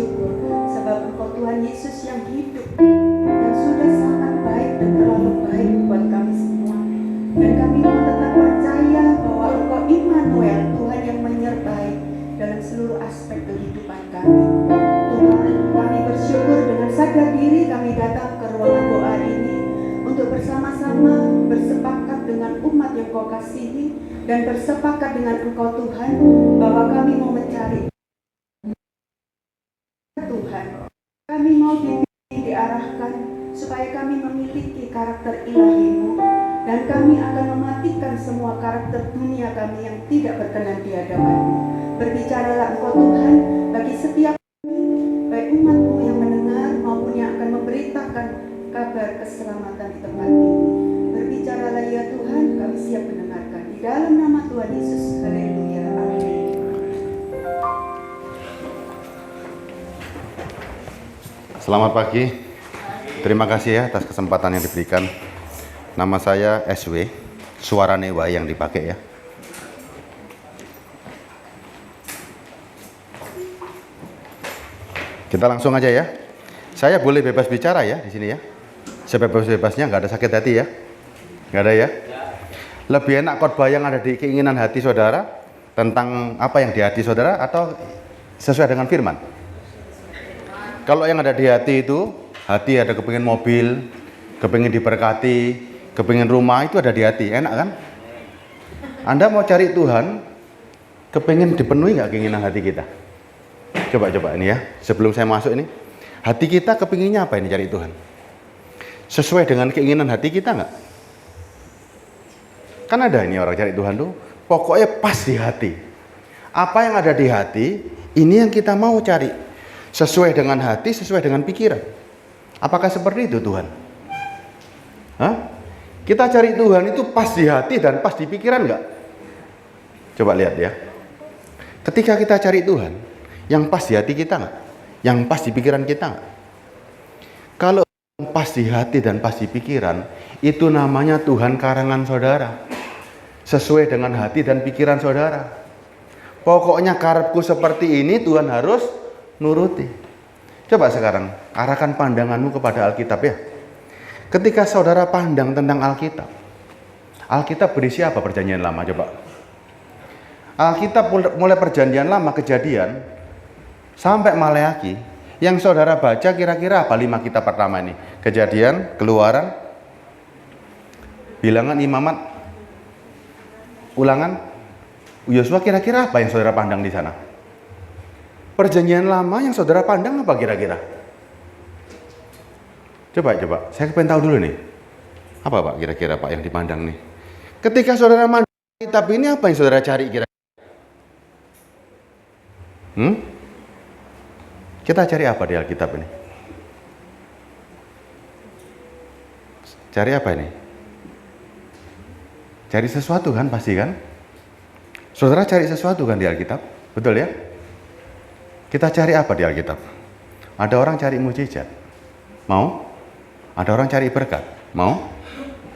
bersyukur sebab Engkau Tuhan Yesus yang hidup, yang sudah sangat baik dan terlalu baik buat kami semua. Dan kami mau tetap percaya bahwa Engkau Immanuel, Tuhan yang menyertai dalam seluruh aspek kehidupan kami. Tuhan, kami bersyukur dengan sadar diri kami datang ke ruangan doa ini untuk bersama-sama bersepakat dengan umat yang Kau kasihi dan bersepakat dengan Engkau Tuhan bahwa kami mau mencari Tuhan. Kami mau diarahkan supaya kami memiliki karakter ilahi-Mu, dan kami akan mematikan semua karakter dunia kami yang tidak berkenan di hadapan-Mu. Berbicaralah Engkau Tuhan bagi setiap kami, baik umat-Mu yang mendengar maupun yang akan memberitakan kabar keselamatan di tempat ini. Berbicaralah ya Tuhan, kami siap mendengarkan. Di dalam nama Tuhan Yesus, haleluya, amin. Selamat pagi. Terima kasih ya atas kesempatan yang diberikan. Nama saya SW, suara Newa yang dipakai ya. Kita langsung aja ya. Saya boleh bebas bicara ya di sini ya. Sebebas-bebasnya, nggak ada sakit hati ya. Nggak ada ya. Lebih enak khotbah yang ada di keinginan hati saudara tentang apa yang di hati saudara atau sesuai dengan firman? Kalau yang ada di hati itu, hati ada kepingin mobil, kepingin diberkati, kepingin rumah, itu ada di hati, enak kan? Anda mau cari Tuhan, kepingin dipenuhi nggak keinginan hati kita? Coba ini ya, sebelum saya masuk ini, hati kita kepinginnya apa ini cari Tuhan? Sesuai dengan keinginan hati kita nggak? Kan ada ini orang cari Tuhan tuh, pokoknya pas di hati. Apa yang ada di hati, ini yang kita mau cari. Sesuai dengan hati, sesuai dengan pikiran. Apakah seperti itu Tuhan? Hah? Kita cari Tuhan itu pas di hati dan pas di pikiran nggak? Coba lihat ya. Ketika kita cari Tuhan, yang pas di hati kita nggak? Yang pas di pikiran kita nggak? Kalau pas di hati dan pas di pikiran, itu namanya Tuhan karangan saudara. Sesuai dengan hati dan pikiran saudara. Pokoknya karepku seperti ini, Tuhan harus nuruti. Coba sekarang arahkan pandanganmu kepada Alkitab ya. Ketika saudara pandang tentang Alkitab, Alkitab berisi apa perjanjian lama coba? Alkitab mulai perjanjian lama Kejadian sampai Maleaki, yang saudara baca kira-kira apa 5 kitab pertama ini? Kejadian, Keluaran, Bilangan, Imamat, Ulangan, Yosua, kira-kira apa yang saudara pandang di sana? Perjanjian lama yang saudara pandang apa kira-kira? Coba, saya pengen tahu dulu nih. Apa Pak kira-kira Pak yang dipandang nih? Ketika saudara mandang kitab ini, apa yang saudara cari kira-kira? Kita cari apa di Alkitab ini? Cari apa ini? Cari sesuatu kan pasti kan? Saudara cari sesuatu kan di Alkitab? Betul ya? Kita cari apa di Alkitab? Ada orang cari mujizat. Mau? Ada orang cari berkat. Mau?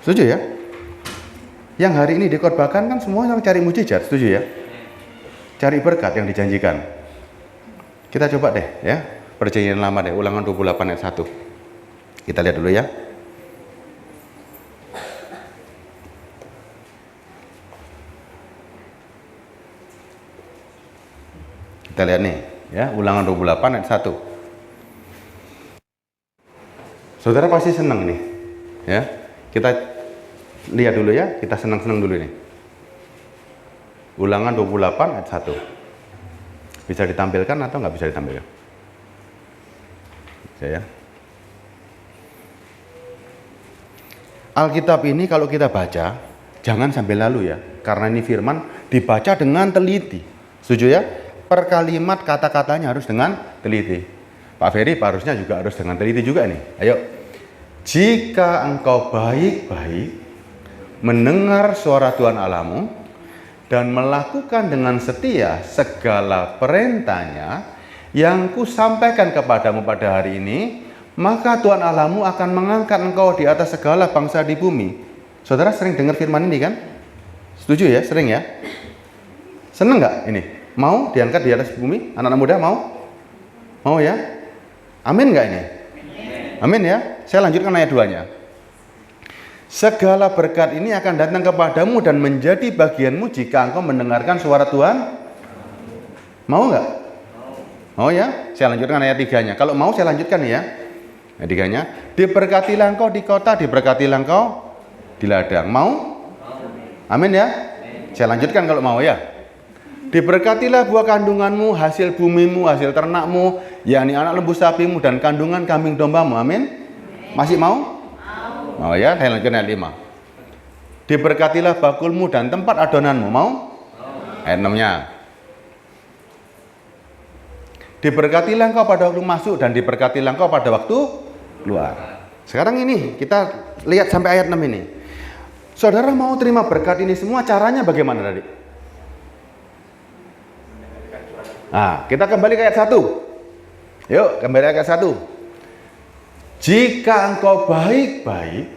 Setuju ya? Yang hari ini dikhotbahkan kan semua orang cari mujizat. Setuju ya? Cari berkat yang dijanjikan. Kita coba deh ya. Perjanjian lama deh. Ulangan 28 ayat 1. Kita lihat dulu ya. Kita lihat nih. Ya, Ulangan 28 ayat 1. Saudara pasti senang nih. Ya. Kita lihat dulu ya, kita senang-senang dulu nih. Ulangan 28 ayat 1. Bisa ditampilkan atau nggak bisa ditampilkan? Bisa ya. Alkitab ini kalau kita baca, jangan sampai lalu ya. Karena ini firman dibaca dengan teliti. Setuju ya? Per kalimat kata-katanya harus dengan teliti. Pak Ferry harusnya juga harus dengan teliti juga nih. Ayo. Jika engkau baik-baik mendengar suara Tuhan Allahmu dan melakukan dengan setia segala perintahnya yang kusampaikan kepadamu pada hari ini, maka Tuhan Allahmu akan mengangkat engkau di atas segala bangsa di bumi. Saudara sering dengar firman ini kan? Setuju ya? Sering ya? Seneng nggak ini? Mau diangkat di atas bumi? Anak-anak muda mau? Mau ya? Amin nggak ini? Amin ya. Saya lanjutkan ayat 2-nya. Segala berkat ini akan datang kepadamu dan menjadi bagianmu jika engkau mendengarkan suara Tuhan. Mau nggak? Mau ya? Saya lanjutkan ayat 3-nya. Kalau mau saya lanjutkan ya. Ayat 3-nya. Diberkatilah engkau di kota, diberkatilah engkau di ladang. Mau? Amin ya? Saya lanjutkan kalau mau ya. Diberkatilah buah kandunganmu, hasil bumimu, hasil ternakmu, yakni anak lembu sapimu dan kandungan kambing dombamu. Amin? Masih mau? Mau ya? Saya lanjutkan ayat 5. Diberkatilah bakulmu dan tempat adonanmu. Mau? Ayat 6-nya. Diberkatilah engkau pada waktu masuk dan diberkatilah engkau pada waktu keluar. Sekarang ini kita lihat sampai ayat 6 ini. Saudara mau terima berkat ini semua, caranya bagaimana tadi? Nah, kita kembali ke ayat 1. Yuk, kembali ke ayat 1. Jika engkau baik-baik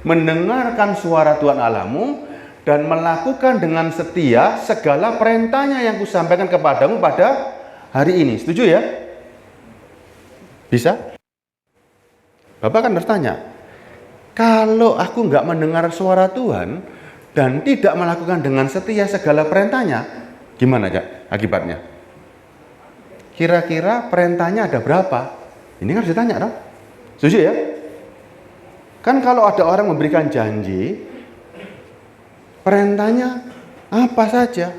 mendengarkan suara Tuhan Allahmu dan melakukan dengan setia segala perintahnya yang kusampaikan kepadamu pada hari ini. Setuju ya? Bisa? Bapak kan bertanya, kalau aku nggak mendengar suara Tuhan dan tidak melakukan dengan setia segala perintahnya, gimana aja akibatnya? Kira-kira perintahnya ada berapa? Ini kan harus ditanya dong. Setuju ya? Kan kalau ada orang memberikan janji, perintahnya apa saja?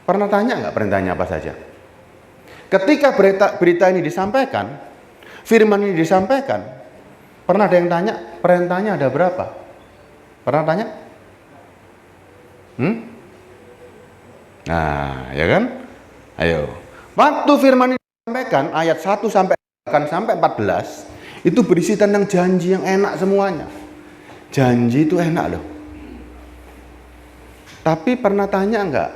Pernah tanya nggak perintahnya apa saja? Ketika berita ini disampaikan, firman ini disampaikan, pernah ada yang tanya, perintahnya ada berapa? Pernah tanya? Nah, ya kan? Ayo. Waktu firman ini disampaikan, ayat 1 sampai 14, itu berisi tentang janji yang enak semuanya. Janji itu enak loh. Tapi pernah tanya enggak?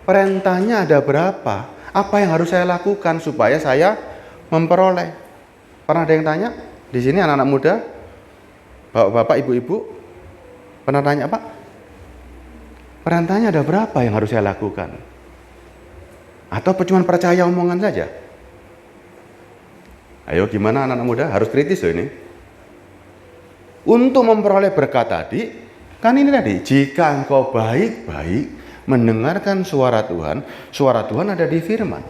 Perintahnya ada berapa? Apa yang harus saya lakukan supaya saya memperoleh? Pernah ada yang tanya? Di sini anak-anak muda, bapak-bapak, ibu-ibu, pernah tanya, Pak? Perintahnya ada berapa yang harus saya lakukan? Atau cuma percaya omongan saja? Ayo gimana anak-anak muda? Harus kritis loh ini. Untuk memperoleh berkat tadi, kan ini tadi, jika engkau baik-baik mendengarkan suara Tuhan ada di firman.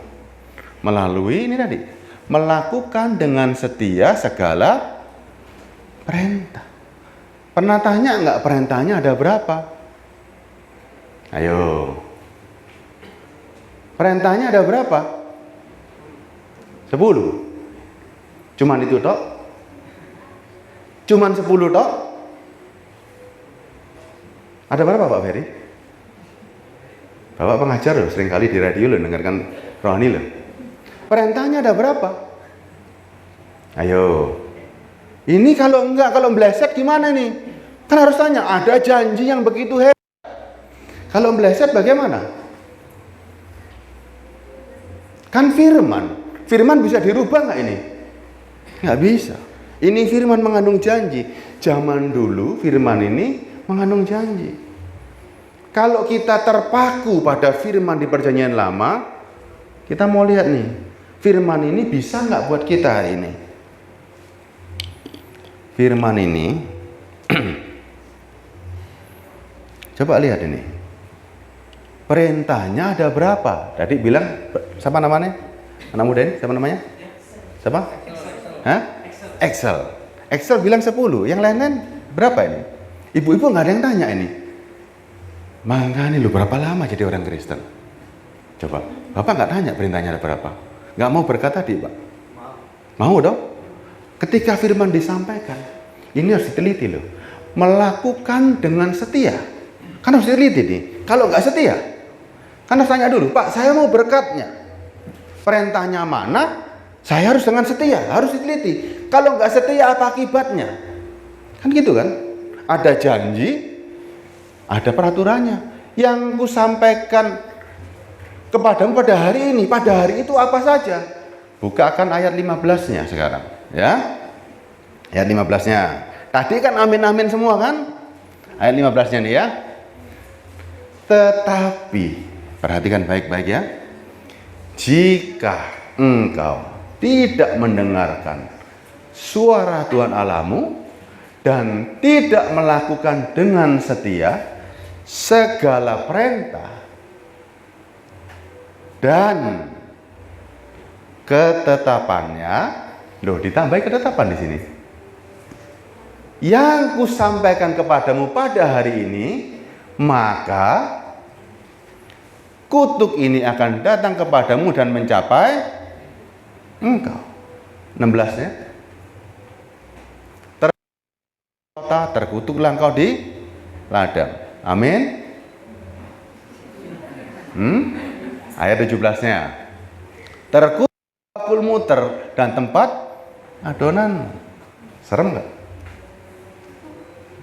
Melalui ini tadi, melakukan dengan setia segala perintah. Pernah tanya enggak perintahnya ada berapa? Ayo. Perintahnya ada berapa? 10. Cuman itu tok? Cuman 10 tok? Ada berapa Pak Ferry? Bapak pengajar loh, sering kali di radio loh, dengarkan rohani loh. Perintahnya ada berapa? Ayo. Ini kalau meleset gimana nih? Kan harus tanya, ada janji yang begitu hebat. Kalau meleset bagaimana? Kan firman bisa dirubah nggak ini? Nggak bisa. Ini firman mengandung janji. Zaman dulu firman ini mengandung janji. Kalau kita terpaku pada firman di perjanjian lama, kita mau lihat nih, firman ini bisa nggak buat kita hari ini? Firman ini, coba lihat ini. Perintahnya ada berapa? Tadi bilang, siapa namanya? Anak muda ini, siapa namanya? Siapa? Hah? Excel. Excel bilang 10, yang lain-lain berapa ini? Ibu-ibu nggak ada yang tanya ini. Mangga nih lu berapa lama jadi orang Kristen? Coba, Bapak nggak tanya perintahnya ada berapa? Nggak mau berkata tadi, Pak? Mau dong? Ketika firman disampaikan, ini harus diteliti loh. Melakukan dengan setia. Kan harus diteliti nih. Kalau nggak setia, kan harus tanya dulu, Pak, saya mau berkatnya. Perintahnya mana? Saya harus dengan setia, harus diteliti. Kalau nggak setia, apa akibatnya? Kan gitu kan? Ada janji, ada peraturannya. Yang ku sampaikan kepadamu pada hari ini, pada hari itu apa saja? Bukakan ayat 15-nya sekarang, ya. Ayat 15-nya. Tadi kan amin-amin semua kan? Ayat 15-nya nih ya. Tetapi, perhatikan baik-baik ya. Jika engkau tidak mendengarkan suara Tuhan Allahmu dan tidak melakukan dengan setia segala perintah dan ketetapannya, loh ditambah ketetapan di sini, yang kusampaikan kepadamu pada hari ini, maka kutuk ini akan datang kepadamu dan mencapai engkau. 16-nya. Terkutuklah engkau di ladang. Amin. Ayat 17-nya. Terkutuk muter dan tempat adonan. Serem nggak?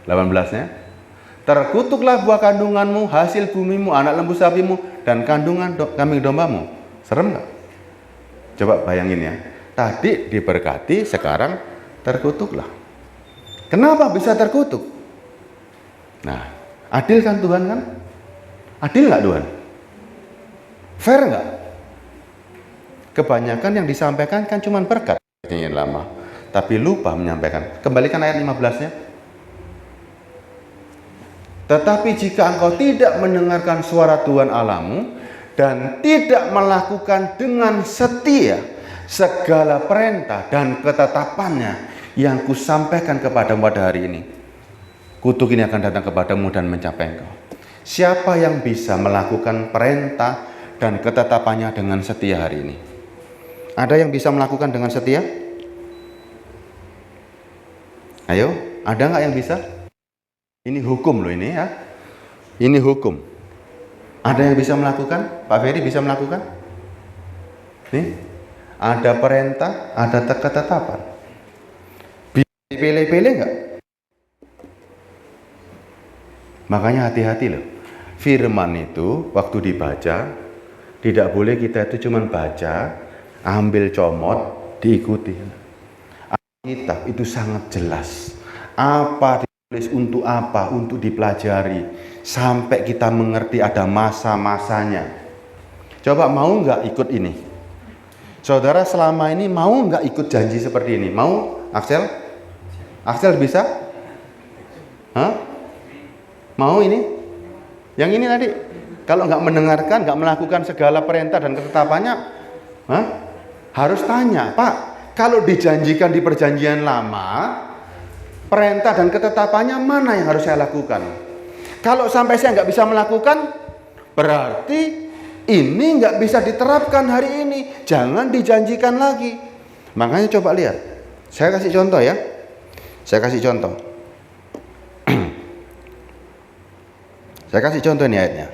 18-nya. Terkutuklah buah kandunganmu, hasil bumimu, anak lembu sapimu, dan kandungan kambing dombamu. Serem nggak? Coba bayangin ya. Tadi diberkati, sekarang terkutuklah. Kenapa bisa terkutuk? Nah, adil kan Tuhan kan? Adil nggak Tuhan? Fair nggak? Kebanyakan yang disampaikan kan cuma berkat yang lama, tapi lupa menyampaikan. Kembalikan ayat 15-nya. Tetapi jika engkau tidak mendengarkan suara Tuhan Allahmu dan tidak melakukan dengan setia segala perintah dan ketetapannya yang kusampaikan kepadamu pada hari ini, kutuk ini akan datang kepadamu dan mencapai engkau. Siapa yang bisa melakukan perintah dan ketetapannya dengan setia hari ini? Ada yang bisa melakukan dengan setia? Ayo, ada nggak yang bisa? Ini hukum loh ini ya. Ini hukum. Ada yang bisa melakukan? Pak Ferry bisa melakukan? Nih, ada perintah, ada ketetapan. Pilih-pilih nggak? Makanya hati-hati loh. Firman itu waktu dibaca, tidak boleh kita itu cuma baca, ambil comot, diikuti. Alkitab itu sangat jelas. Apa ditulis untuk apa? Untuk dipelajari. Sampai kita mengerti ada masa-masanya. Coba mau nggak ikut ini? Saudara selama ini mau nggak ikut janji seperti ini? Mau, Axel? Axel bisa? Hah? Mau ini? Yang ini tadi? Kalau nggak mendengarkan, nggak melakukan segala perintah dan ketetapannya, hah? Harus tanya, Pak, kalau dijanjikan di perjanjian lama, perintah dan ketetapannya mana yang harus saya lakukan? Kalau sampai saya nggak bisa melakukan, berarti ini nggak bisa diterapkan hari ini. Jangan dijanjikan lagi. Makanya coba lihat. Saya kasih contoh ya. Saya kasih contoh. Saya kasih contoh ini ayatnya.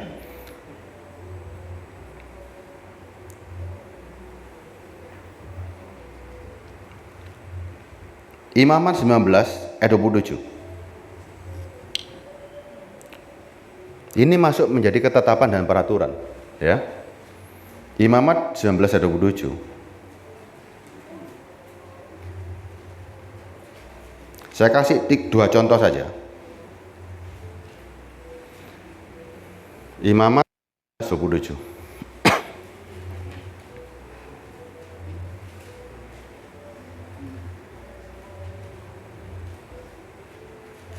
Imamat 19 ayat 27. Ini masuk menjadi ketetapan dan peraturan, ya. Imamat 19 ayat 27. Saya kasih dua contoh saja. Imamat 27.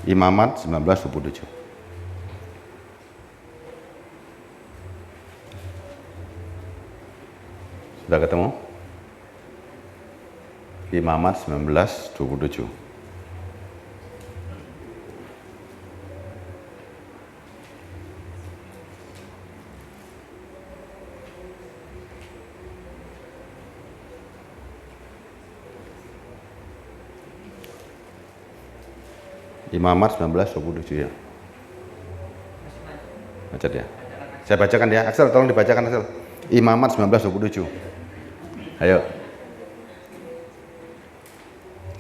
Imamat 19:27. Sudah ketemu? Imamat 19:27. Imamat 19:27 ya. Baca ya. Saya bacakan ya. Axel tolong dibacakan Axel. Imamat 19:27. Ayo.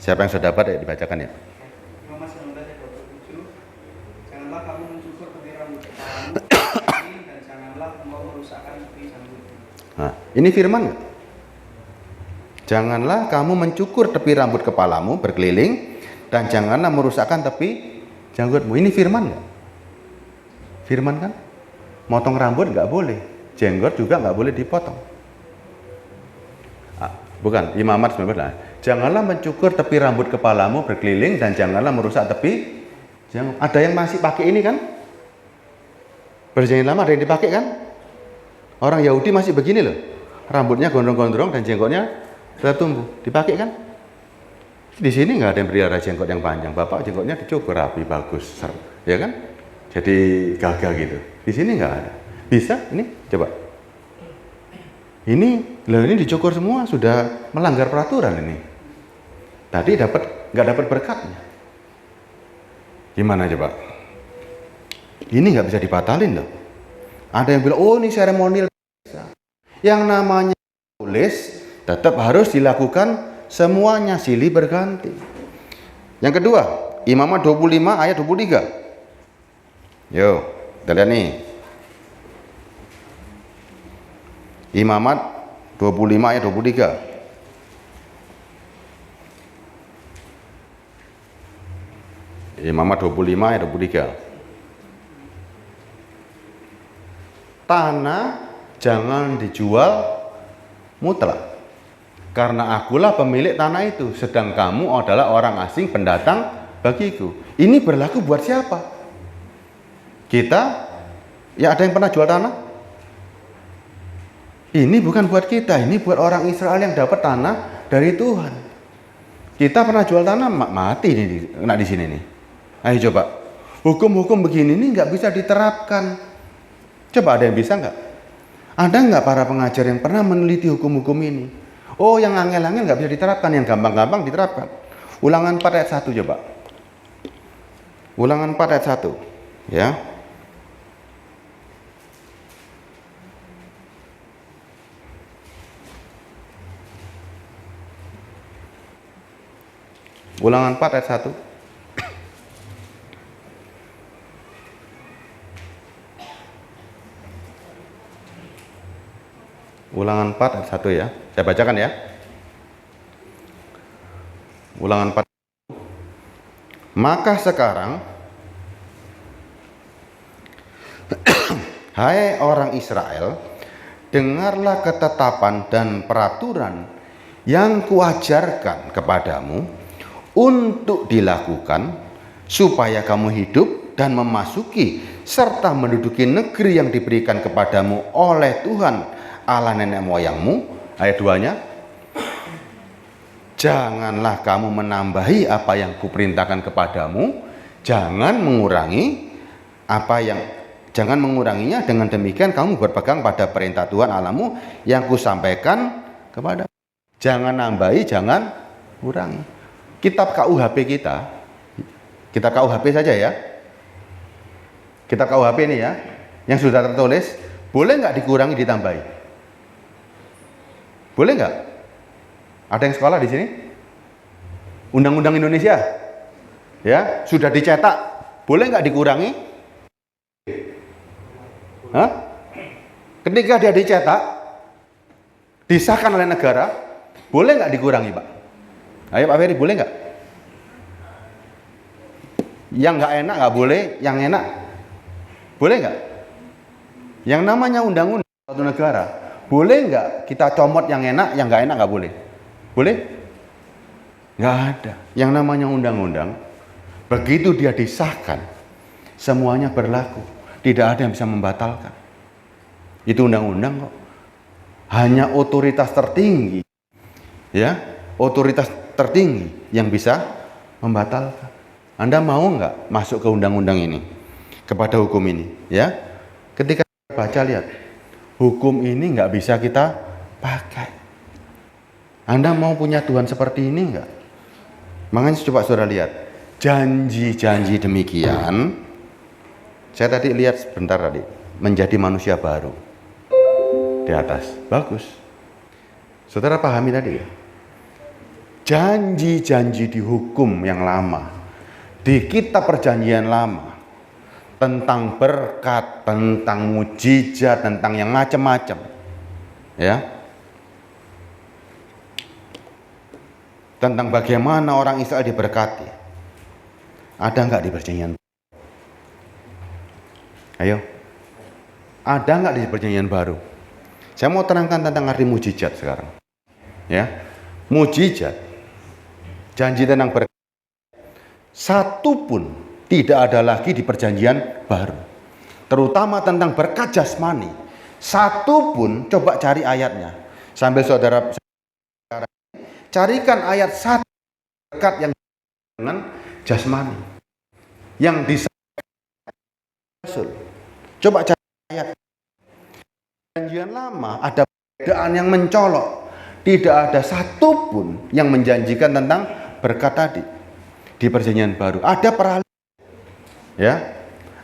Siapa yang sudah dapat ya dibacakan ya. Imamat 19:27. Janganlah kamu mencukur tepi rambut kepalamu dan janganlah engkau merusakkan tepi janggut. Nah, ini firman nggak? Janganlah kamu mencukur tepi rambut kepalamu berkeliling dan janganlah merusakkan tepi janggutmu. Ini firman nggak? Firman kan? Motong rambut nggak boleh, jenggot juga nggak boleh dipotong. Bukan, Imamat 19. Janganlah mencukur tepi rambut kepalamu berkeliling dan janganlah merusak tepi. Ada yang masih pakai ini kan? Perjanjian lama ada yang dipakai kan? Orang Yahudi masih begini loh. Rambutnya gondrong-gondrong dan jenggotnya tetap tumbuh. Dipakai kan? Di sini nggak ada yang pelihara jenggot yang panjang. Bapak jenggotnya dicukur rapi, bagus. Ya kan? Jadi gagah gitu. Di sini nggak ada. Bisa? Ini coba. Ini dicukur semua, sudah melanggar peraturan ini. Tadi nggak dapat berkatnya. Gimana coba? Ini nggak bisa dibatalin loh. Ada yang bilang, oh ini seremonial. Yang namanya tulis tetap harus dilakukan semuanya, silih berganti. Yang kedua, Imamat 25 ayat 23. Yo, kita lihat nih. Imamat 25 ayat 23. Imamat 25 ayat 23. Tanah jangan dijual mutlak, karena akulah pemilik tanah itu, sedang kamu adalah orang asing pendatang bagiku. Ini berlaku buat siapa? Kita? Ya ada yang pernah jual tanah? Ini bukan buat kita, ini buat orang Israel yang dapat tanah dari Tuhan. Kita pernah jual tanah, mati nih, kena di sini nih. Ayo coba, hukum-hukum begini ini nggak bisa diterapkan. Coba ada yang bisa nggak? Ada nggak para pengajar yang pernah meneliti hukum-hukum ini? Oh, yang angel-angel nggak bisa diterapkan, yang gampang-gampang diterapkan. Ulangan 4 ayat 1 coba. Ulangan 4 ayat 1. Ya. Ulangan 4 ayat 1. Ulangan 4 ayat 1 ya. Saya bacakan ya. Ulangan 4. Maka sekarang hai orang Israel, dengarlah ketetapan dan peraturan yang kuajarkan kepadamu untuk dilakukan, supaya kamu hidup dan memasuki serta menduduki negeri yang diberikan kepadamu oleh Tuhan Allah nenek moyangmu. Ayat 2-nya, janganlah kamu menambahi apa yang kuperintahkan kepadamu, jangan menguranginya. Dengan demikian kamu berpegang pada perintah Tuhan Allahmu yang kusampaikan kepadamu. Jangan nambahi, jangan kurangi. Kitab KUHP kita KUHP saja ya. Kitab KUHP ini ya, yang sudah tertulis, boleh nggak dikurangi, ditambahi? Boleh nggak? Ada yang sekolah di sini? Undang-undang Indonesia, ya sudah dicetak, boleh nggak dikurangi? Hah? Ketika dia dicetak, disahkan oleh negara, boleh nggak dikurangi, Pak? Ayo Pak Ferry, boleh nggak? Yang nggak enak nggak boleh, yang enak boleh nggak? Yang namanya undang-undang suatu negara, boleh nggak kita comot yang enak, yang nggak enak nggak boleh? Boleh? Nggak ada. Yang namanya undang-undang, begitu dia disahkan, semuanya berlaku. Tidak ada yang bisa membatalkan. Itu undang-undang kok. Hanya otoritas tertinggi, ya, otoritas tertinggi yang bisa membatalkan. Anda mau nggak masuk ke undang-undang ini, kepada hukum ini, ya? Ketika baca, lihat, hukum ini nggak bisa kita pakai. Anda mau punya Tuhan seperti ini nggak? Makanya coba saudara lihat, janji-janji demikian. Saya tadi lihat sebentar tadi, menjadi manusia baru di atas, bagus. Saudara pahami tadi ya? Janji-janji di hukum yang lama, di kitab perjanjian lama, tentang berkat, tentang mujizat, tentang yang macam-macam, ya, tentang bagaimana orang Israel diberkati, ada nggak di perjanjian? Ayo, ada nggak di perjanjian baru? Saya mau terangkan tentang arti mujizat sekarang, ya. mujizat, janji tentang berkat, satu pun tidak ada lagi di perjanjian baru. Terutama tentang berkat jasmani. Satu pun, coba cari ayatnya. Sambil saudara carikan ayat satu berkat yang dengan jasmani. Yang disampaikan. Coba cari ayat. Perjanjian lama ada perbedaan yang mencolok. Tidak ada satu pun yang menjanjikan tentang berkat tadi. Di perjanjian baru ada peralihan. Ya.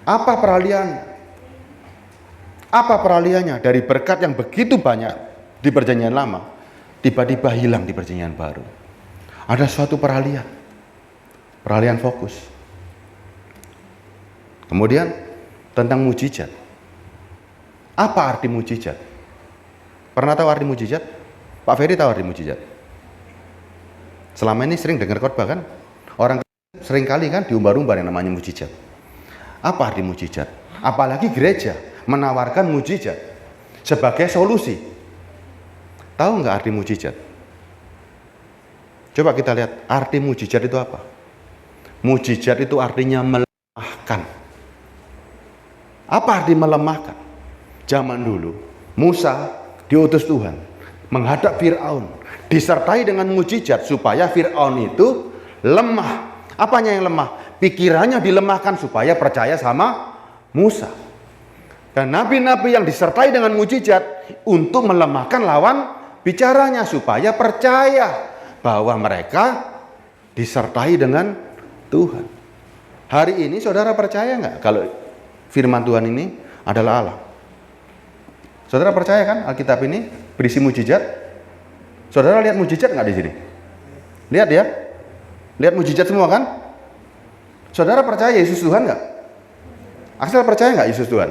Apa peralihan? Apa peralihannya dari berkat yang begitu banyak di perjanjian lama tiba-tiba hilang di perjanjian baru? Ada suatu peralihan. Peralihan fokus. Kemudian tentang mujizat. Apa arti mujizat? Pernah tahu arti mujizat? Pak Ferry tahu arti mujizat? Selama ini sering dengar khotbah kan? Orang sering kali kan diumbar-umbar yang namanya mujizat. Apa arti mujizat? Apalagi gereja menawarkan mujizat sebagai solusi. Tahu nggak arti mujizat? Coba kita lihat arti mujizat itu apa? Mujizat itu artinya melemahkan. Apa arti melemahkan? Zaman dulu Musa diutus Tuhan menghadap Fir'aun, disertai dengan mujizat supaya Fir'aun itu lemah. Apanya yang lemah? Pikirannya dilemahkan supaya percaya sama Musa. Dan nabi-nabi yang disertai dengan mujizat untuk melemahkan lawan bicaranya supaya percaya bahwa mereka disertai dengan Tuhan. Hari ini saudara percaya nggak kalau firman Tuhan ini adalah Allah? Saudara percaya kan Alkitab ini berisi mujizat? Saudara lihat mujizat nggak di sini? Lihat ya, lihat mujizat semua kan? Saudara percaya Yesus Tuhan nggak? Asal percaya nggak Yesus Tuhan?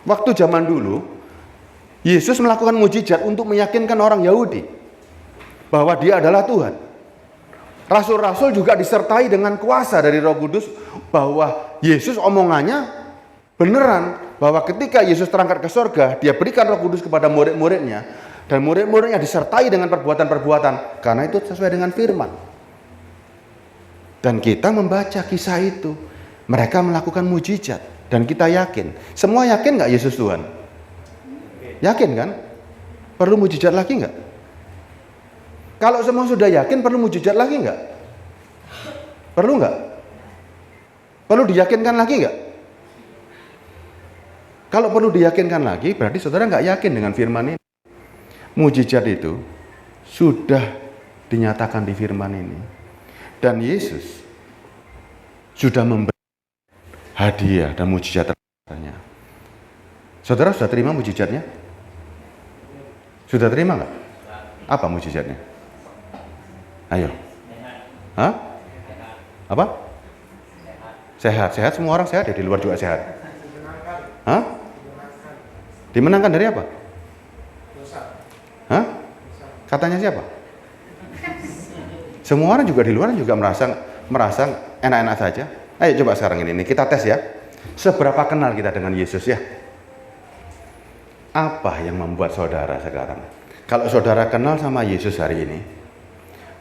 Waktu zaman dulu, Yesus melakukan mujizat untuk meyakinkan orang Yahudi bahwa Dia adalah Tuhan. Rasul-rasul juga disertai dengan kuasa dari Roh Kudus bahwa Yesus omongannya beneran, bahwa ketika Yesus terangkat ke sorga, Dia berikan Roh Kudus kepada murid-muridnya, dan murid-muridnya disertai dengan perbuatan-perbuatan, karena itu sesuai dengan firman. Dan kita membaca kisah itu, mereka melakukan mujizat, dan kita yakin. Semua yakin nggak Yesus Tuhan? Yakin kan? Perlu mujizat lagi nggak? Kalau semua sudah yakin, perlu mujizat lagi nggak? Perlu nggak? Perlu diyakinkan lagi nggak? Kalau perlu diyakinkan lagi, berarti saudara nggak yakin dengan firman ini. Mujizat itu sudah dinyatakan di firman ini. Dan Yesus sudah memberi hadiah dan mujizat terbaiknya. Saudara sudah terima mujizatnya? Sudah terima nggak? Apa mujizatnya? Ayo. Hah? Apa? Sehat. Sehat, semua orang sehat ya, di luar juga sehat. Hah? Dimenangkan dari apa? Hah? Katanya siapa? Semua orang juga di luar juga merasa enak-enak saja. Ayo coba sekarang ini kita tes ya. Seberapa kenal kita dengan Yesus ya? Apa yang membuat saudara sekarang? Kalau saudara kenal sama Yesus hari ini,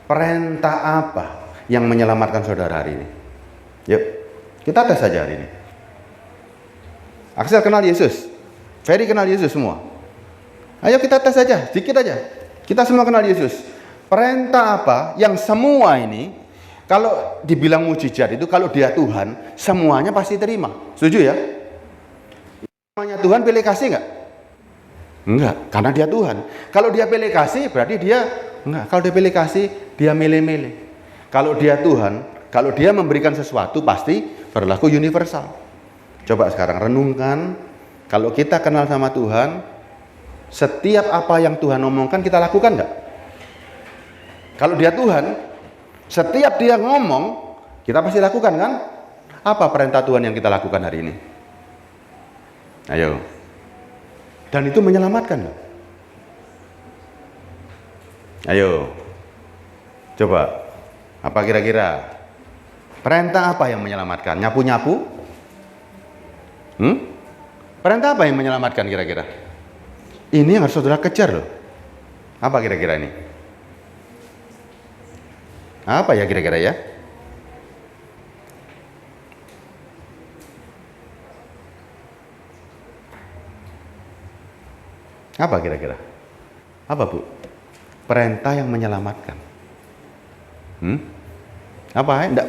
perintah apa yang menyelamatkan saudara hari ini? Yuk, kita tes saja hari ini. Aksel kenal Yesus, Ferry kenal Yesus semua. Ayo kita tes saja, sedikit aja. Kita semua kenal Yesus. Perintah apa yang semua ini, kalau dibilang mujizat itu, kalau Dia Tuhan, semuanya pasti terima. Setuju ya? Namanya Tuhan pilih kasih nggak? Enggak, karena Dia Tuhan. Kalau Dia pilih kasih, berarti Dia enggak. Kalau Dia pilih kasih, Dia milih-milih. Kalau Dia Tuhan, kalau Dia memberikan sesuatu, pasti berlaku universal. Coba sekarang renungkan, kalau kita kenal sama Tuhan, setiap apa yang Tuhan omongkan kita lakukan enggak? Kalau Dia Tuhan, setiap Dia ngomong, kita pasti lakukan kan? Apa perintah Tuhan yang kita lakukan hari ini? Ayo. Dan itu menyelamatkan loh. Ayo. Coba. Apa kira-kira? Perintah apa yang menyelamatkan? Nyapu-nyapu? Perintah apa yang menyelamatkan kira-kira? Ini yang harus saudara kejar loh. Apa kira-kira ini? Apa ya kira-kira ya? Apa kira-kira? Apa Bu? Perintah yang menyelamatkan. Apa? Enggak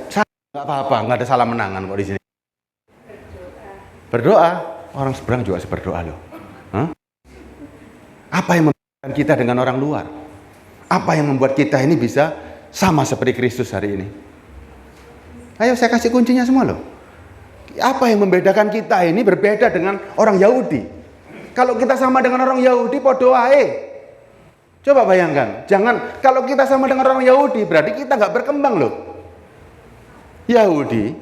apa-apa, enggak ada salah menangan kok di sini. Berdoa. Orang seberang juga berdoa loh. Apa yang membedakan kita dengan orang luar? Apa yang membuat kita ini bisa sama seperti Kristus hari ini? Ayo saya kasih kuncinya semua loh. Apa yang membedakan kita ini berbeda dengan orang Yahudi? Kalau kita sama dengan orang Yahudi, podo ae. Coba bayangkan, jangan kalau kita sama dengan orang Yahudi, berarti kita nggak berkembang loh. Yahudi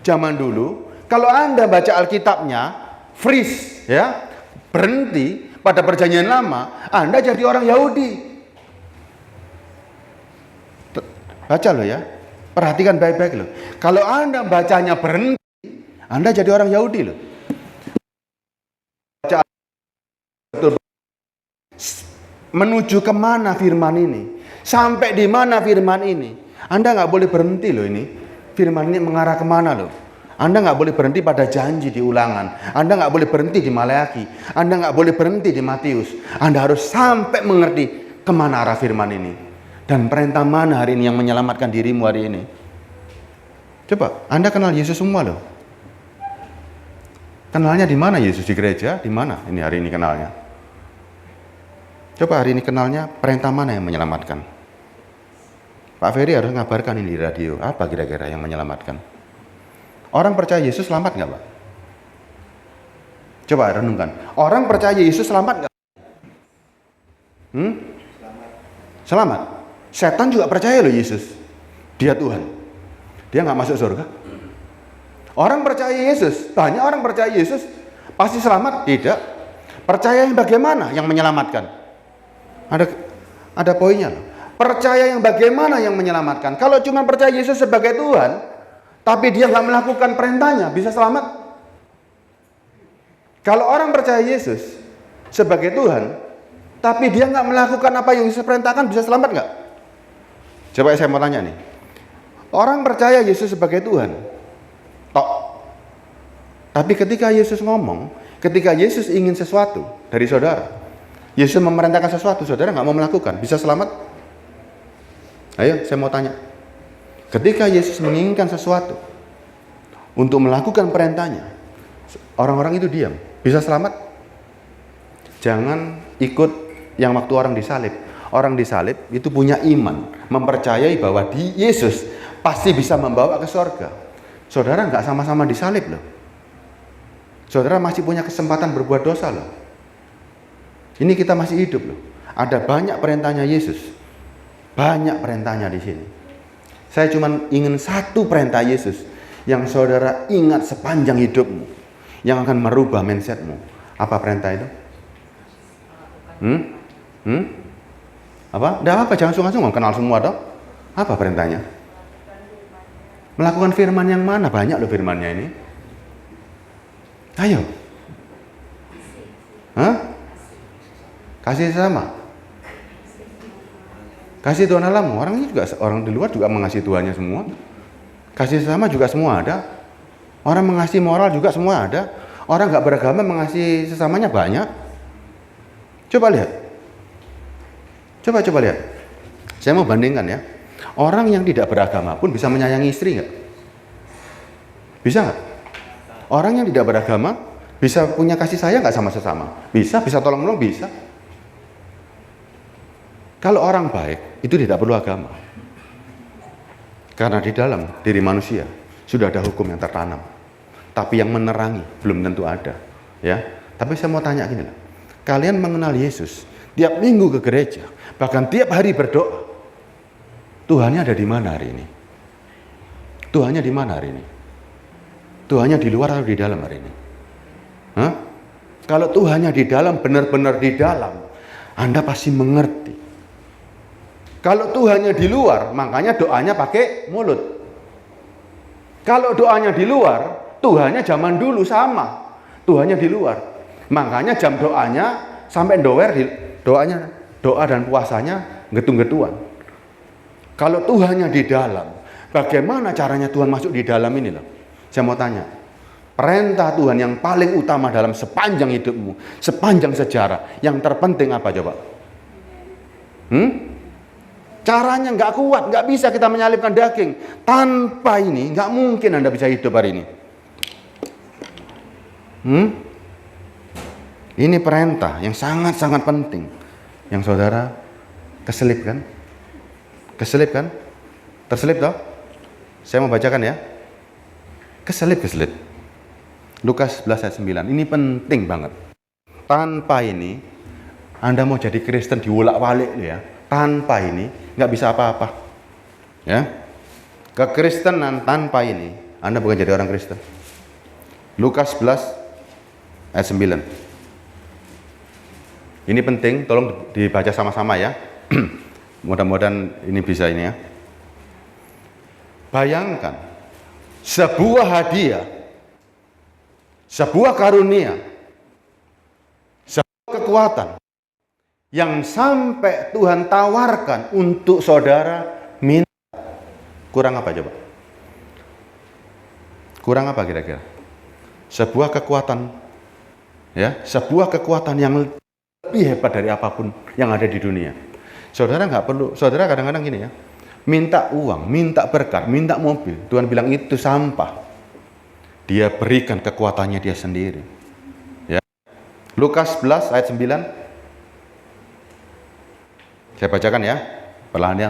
zaman dulu, kalau Anda baca Alkitabnya, freeze ya, berhenti pada perjanjian lama, Anda jadi orang Yahudi. Baca loh ya, perhatikan baik-baik loh. Kalau Anda bacanya berhenti, Anda jadi orang Yahudi loh. Baca betul. Menuju kemana firman ini? Sampai di mana firman ini? Anda nggak boleh berhenti loh ini. Firman ini mengarah kemana loh? Anda nggak boleh berhenti pada janji di Ulangan. Anda nggak boleh berhenti di Maleakhi. Anda nggak boleh berhenti di Matius. Anda harus sampai mengerti kemana arah firman ini. Dan perintah mana hari ini yang menyelamatkan dirimu hari ini? Coba, Anda kenal Yesus semua loh. Kenalnya di mana Yesus? Di gereja? Di mana ini hari ini kenalnya? Coba hari ini kenalnya perintah mana yang menyelamatkan? Pak Ferry harus ngabarkan ini di radio. Apa kira-kira yang menyelamatkan? Orang percaya Yesus selamat nggak, Pak? Coba renungkan. Orang percaya Yesus selamat nggak? Selamat. Setan juga percaya loh Yesus. Dia Tuhan. Dia nggak masuk surga. Orang percaya Yesus. Banyak orang percaya Yesus pasti selamat? Tidak. Percaya yang bagaimana yang menyelamatkan? Ada poinnya loh. Percaya yang bagaimana yang menyelamatkan? Kalau cuma percaya Yesus sebagai Tuhan, tapi dia nggak melakukan perintahnya, bisa selamat? Kalau orang percaya Yesus sebagai Tuhan, tapi dia nggak melakukan apa yang Yesus perintahkan, bisa selamat nggak? Coba saya mau tanya nih. Orang percaya Yesus sebagai Tuhan, tok. Tapi ketika Yesus ngomong, ketika Yesus ingin sesuatu dari saudara, Yesus memerintahkan sesuatu, saudara nggak mau melakukan, bisa selamat? Ayo, saya mau tanya. Ketika Yesus menginginkan sesuatu untuk melakukan perintahnya, orang-orang itu diam, bisa selamat? Jangan ikut yang waktu orang disalib. Orang disalib itu punya iman, mempercayai bahwa Yesus pasti bisa membawa ke surga. Saudara nggak sama-sama disalib loh. Saudara masih punya kesempatan berbuat dosa loh. Ini kita masih hidup loh. Ada banyak perintahnya Yesus. Banyak perintahnya di sini. Saya cuma ingin satu perintah Yesus yang saudara ingat sepanjang hidupmu, yang akan merubah mindsetmu. Apa perintah itu? Apa? Tidak apa, jangan sungkan-sungkan, kenal semua toh. Apa perintahnya? Melakukan firman yang mana? Banyak loh firmannya ini. Ayo. Kasih sesama. Kasih Tuhan Allahmu. Orang di luar juga mengasihi Tuhannya semua. Kasih sesama juga semua ada. Orang mengasihi moral juga semua ada. Orang nggak beragama mengasihi sesamanya banyak. Coba lihat. Coba lihat. Saya mau bandingkan ya. Orang yang tidak beragama pun bisa menyayangi istri nggak? Bisa nggak? Orang yang tidak beragama bisa punya kasih sayang nggak sama sesama? Bisa tolong menolong, bisa. Kalau orang baik itu tidak perlu agama. Karena di dalam diri manusia sudah ada hukum yang tertanam. Tapi yang menerangi belum tentu ada, ya. Tapi saya mau tanya gini lah. Kalian mengenal Yesus, tiap minggu ke gereja, bahkan tiap hari berdoa. Tuhannya ada di mana hari ini? Tuhannya di mana hari ini? Tuhannya di luar atau di dalam hari ini? Kalau Tuhannya di dalam, benar-benar di dalam, Anda pasti mengerti. Kalau Tuhannya di luar, makanya doanya pakai mulut. Kalau doanya di luar, Tuhannya zaman dulu sama. Tuhannya di luar. Makanya jam doanya sampai doa dan puasanya getung-getuan. Kalau Tuhannya di dalam, bagaimana caranya Tuhan masuk di dalam ini loh? Saya mau tanya. Perintah Tuhan yang paling utama dalam sepanjang hidupmu, sepanjang sejarah, yang terpenting apa coba? Caranya nggak kuat, nggak bisa kita menyalibkan daging. Tanpa ini, nggak mungkin Anda bisa hidup hari ini. Ini perintah yang sangat-sangat penting. Yang saudara keselip kan? Keselip kan? Terselip toh? Saya mau bacakan ya. Keselip. Lukas 11 ayat 9. Ini penting banget. Tanpa ini, Anda mau jadi Kristen diulak-walik ya. Tanpa ini, nggak bisa apa-apa. Ya. Kekristenan tanpa ini, Anda bukan jadi orang Kristen. Lukas 11 ayat 9. Ini penting, tolong dibaca sama-sama ya. Mudah-mudahan ini bisa ini ya. Bayangkan sebuah hadiah, sebuah karunia, sebuah kekuatan yang sampai Tuhan tawarkan untuk saudara minta. Kurang apa coba? Kurang apa kira-kira? Sebuah kekuatan ya, sebuah kekuatan yang lebih hebat dari apapun yang ada di dunia. Saudara nggak perlu, saudara kadang-kadang gini ya, minta uang, minta berkat, minta mobil. Tuhan bilang itu sampah. Dia berikan kekuatannya dia sendiri. Ya. Lukas 11 ayat 9. Saya bacakan ya, perlahan ya.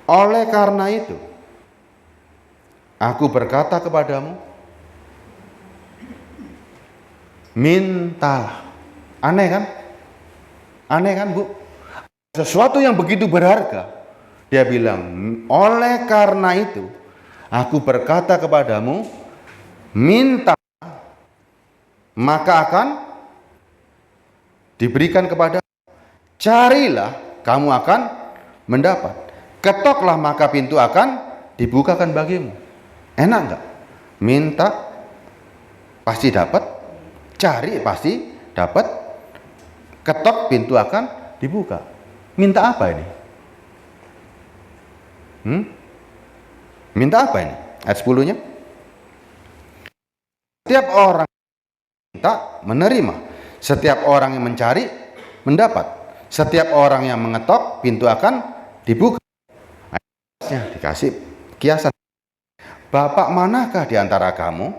Oleh karena itu, aku berkata kepadamu, mintalah. Aneh kan? Aneh kan, Bu? Sesuatu yang begitu berharga. Dia bilang, oleh karena itu, aku berkata kepadamu, minta, maka akan diberikan kepada. Carilah, kamu akan mendapat. Ketoklah, maka pintu akan dibukakan bagimu. Enak nggak? Minta, pasti dapat. Cari, pasti dapat. Ketok, pintu akan dibuka. Minta apa ini? Minta apa ini? Ayat 10-nya. Setiap orang minta, menerima. Setiap orang yang mencari, mendapat. Setiap orang yang mengetok, pintu akan dibuka. Ayatnya dikasih kiasan. Bapak manakah di antara kamu,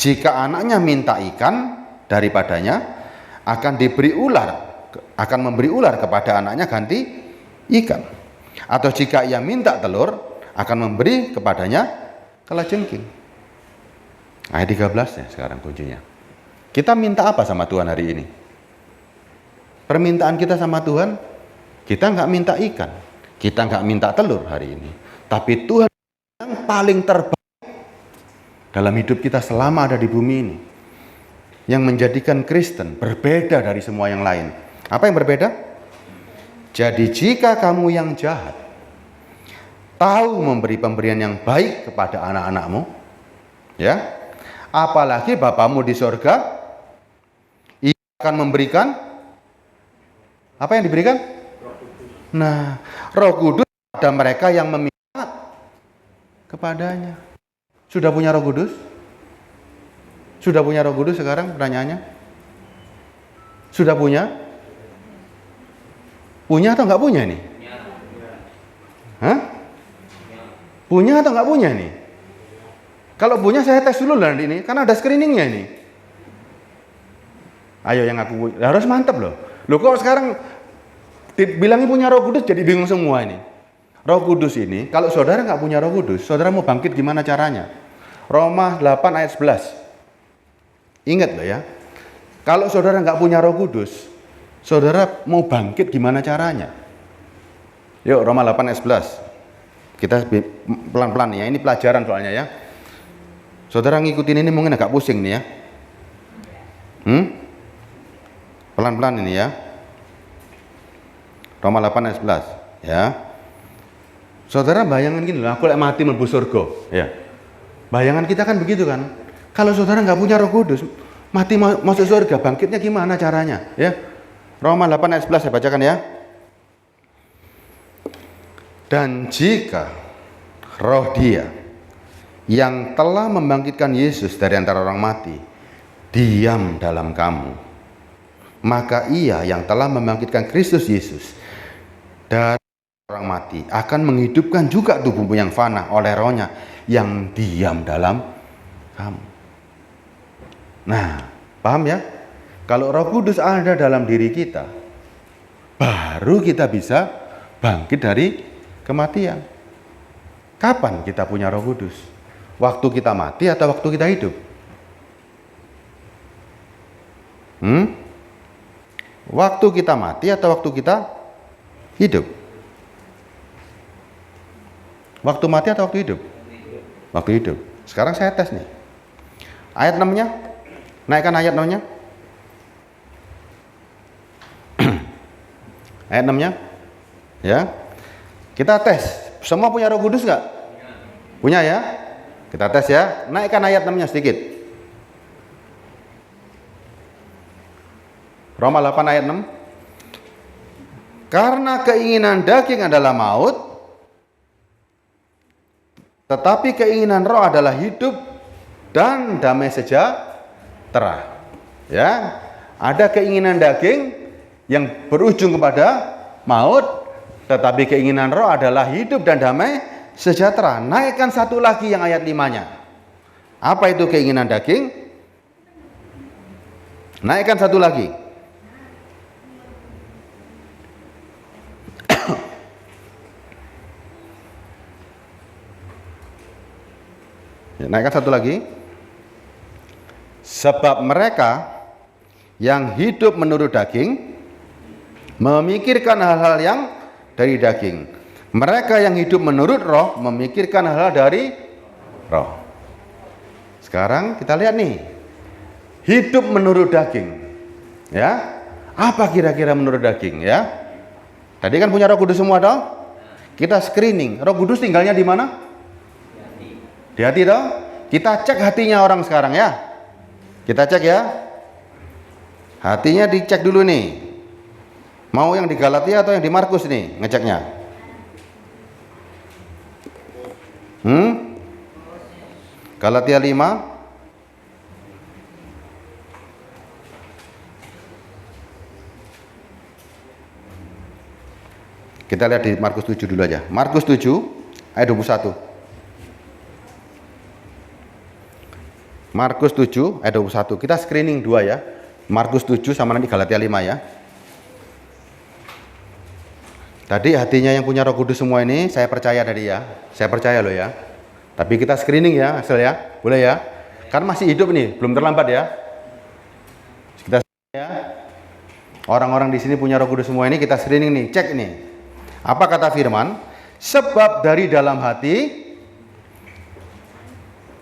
jika anaknya minta ikan daripadanya, akan memberi ular kepada anaknya ganti ikan. Atau jika ia minta telur, akan memberi kepadanya kalajengking. Ayat 13 ya sekarang kuncinya. Kita minta apa sama Tuhan hari ini? Permintaan kita sama Tuhan, kita nggak minta ikan, kita nggak minta telur hari ini. Tapi Tuhan yang paling terbaik dalam hidup kita selama ada di bumi ini, yang menjadikan Kristen berbeda dari semua yang lain. Apa yang berbeda? Jadi jika kamu yang jahat tahu memberi pemberian yang baik kepada anak-anakmu, ya, apalagi Bapamu di sorga, Ia akan memberikan apa yang diberikan? Nah, Roh Kudus pada mereka yang meminta kepadanya. Sudah punya Roh Kudus? Sudah punya Roh Kudus sekarang pertanyaannya? Sudah punya? Punya atau nggak punya nih? Hah? Punya atau nggak punya nih? Kalau punya saya tes dulu lah nanti ini, karena ada screeningnya ini. Ayo yang aku punya, harus mantap loh. Loh kok sekarang dibilangin punya Roh Kudus jadi bingung semua ini. Roh Kudus ini, kalau saudara nggak punya Roh Kudus, saudara mau bangkit gimana caranya? Roma 8 ayat 11. Ingat loh ya, kalau saudara nggak punya Roh Kudus, saudara mau bangkit gimana caranya? Yuk Roma 8 ayat 11. Kita pelan-pelan ya, ini pelajaran soalnya ya. Saudara ngikutin ini mungkin agak pusing nih ya. Pelan-pelan ini ya. Roma 8 ayat 11 ya. Saudara bayangan gini loh, aku lek mati mlebu surga ya. Bayangan kita kan begitu kan. Kalau saudara nggak punya Roh Kudus, mati masuk surga, bangkitnya gimana caranya? Ya, Roma 8 ayat 11 saya bacakan ya. Dan jika roh Dia yang telah membangkitkan Yesus dari antara orang mati diam dalam kamu, maka Ia yang telah membangkitkan Kristus Yesus dari orang mati akan menghidupkan juga tubuhmu yang fana oleh rohnya yang diam dalam kamu. Nah, paham ya? Kalau Roh Kudus ada dalam diri kita, baru kita bisa bangkit dari kematian. Kapan kita punya Roh Kudus? Waktu kita mati atau waktu kita hidup? Waktu kita mati atau waktu kita hidup? Waktu mati atau waktu hidup? Waktu hidup. Sekarang saya tes nih. Ayat 6-nya. Naikkan ayat 6-nya. Ayat 6-nya. Ya. Kita tes. Semua punya Roh Kudus nggak? Punya ya? Kita tes ya. Naikkan ayat 6-nya sedikit. Roma 8 ayat 6. Karena keinginan daging adalah maut, tetapi keinginan roh adalah hidup dan damai sejahtera. Ya, ada keinginan daging yang berujung kepada maut, tetapi keinginan roh adalah hidup dan damai sejahtera. Naikkan satu lagi yang ayat 5-nya. Apa itu keinginan daging? Naikkan satu lagi. Naikkan satu lagi. Sebab mereka yang hidup menurut daging memikirkan hal-hal yang dari daging. Mereka yang hidup menurut roh memikirkan hal-hal dari roh. Sekarang kita lihat nih. Hidup menurut daging. Ya. Apa kira-kira menurut daging ya? Tadi kan punya Roh Kudus semua toh? Kita screening. Roh Kudus tinggalnya di mana? Di hati toh? Kita cek hatinya orang sekarang ya. Kita cek ya. Hatinya dicek dulu nih. Mau yang di Galatia atau yang di Markus nih ngeceknya? Galatia 5. Kita lihat di Markus 7 dulu aja. Markus 7 ayat 21. Markus 7 ayat 21. Kita screening dua ya. Markus 7 sama nanti Galatia 5 ya. Tadi hatinya yang punya Roh Kudus semua ini saya percaya tadi ya. Saya percaya loh ya. Tapi kita screening ya hasil ya. Boleh ya? Kan masih hidup nih, belum terlambat ya. Kita ya. Orang-orang di sini punya Roh Kudus semua ini kita screening nih, cek nih. Apa kata firman? Sebab dari dalam hati,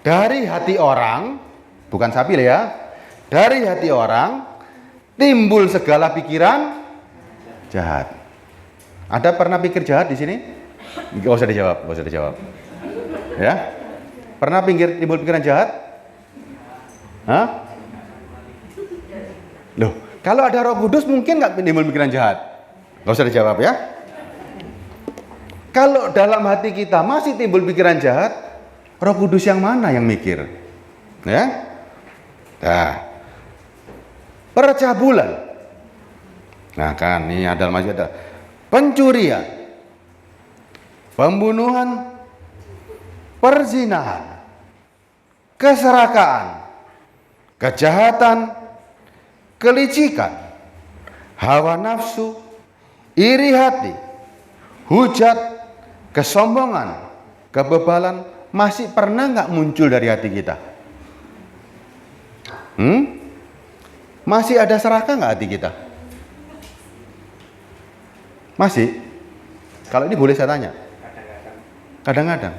dari hati orang, bukan sapi ya, dari hati orang timbul segala pikiran jahat. Ada pernah pikir jahat di sini? Gak usah dijawab, gak usah dijawab. Ya, pernah timbul pikiran jahat? Hah? Loh, kalau ada Roh Kudus mungkin nggak timbul pikiran jahat? Gak usah dijawab ya. Kalau dalam hati kita masih timbul pikiran jahat, Roh Kudus yang mana yang mikir? Ya? Nah, percabulan. Nah kan, ini ada masih ada pencurian, pembunuhan, perzinahan, keserakaan, kejahatan, kelicikan, hawa nafsu, iri hati, hujat, kesombongan, kebebalan masih pernah nggak muncul dari hati kita? Masih ada serakah nggak hati kita? Masih? Kalau ini boleh saya tanya? Kadang-kadang.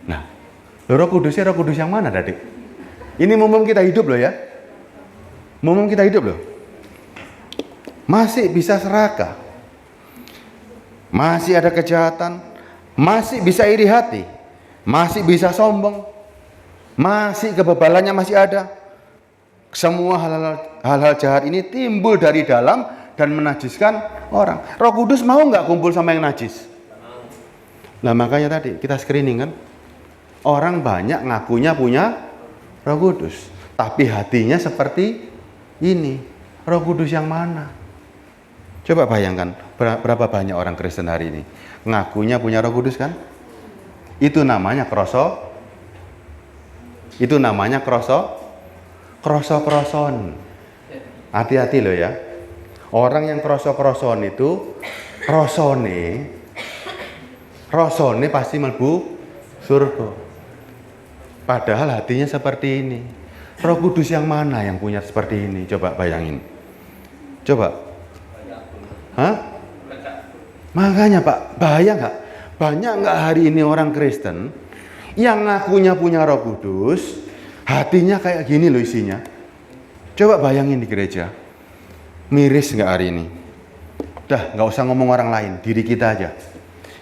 Nah, Roh Kudusnya Roh Kudus yang mana tadi? Ini mumpung kita hidup loh ya. Mumpung kita hidup loh. Masih bisa serakah. Masih ada kejahatan. Masih bisa iri hati. Masih bisa sombong. Masih kebebalannya masih ada. Semua hal-hal jahat ini timbul dari dalam dan menajiskan orang. Roh Kudus mau nggak kumpul sama yang najis? Nah makanya tadi kita screening kan, orang banyak ngakunya punya Roh Kudus, tapi hatinya seperti ini. Roh Kudus yang mana? Coba bayangkan berapa banyak orang Kristen hari ini ngakunya punya Roh Kudus kan? Itu namanya kroso-kroson. Hati-hati loh ya. Orang yang kroso-kroson itu rosone pasti mlebu surga. Padahal hatinya seperti ini. Roh Kudus yang mana yang punya seperti ini? Coba bayangin. Coba. Hah? Makanya Pak, bahaya nggak? Banyak nggak hari ini orang Kristen yang ngakunya punya Roh Kudus, hatinya kayak gini loh isinya. Coba bayangin di gereja, miris nggak hari ini? Dah, nggak usah ngomong orang lain, diri kita aja.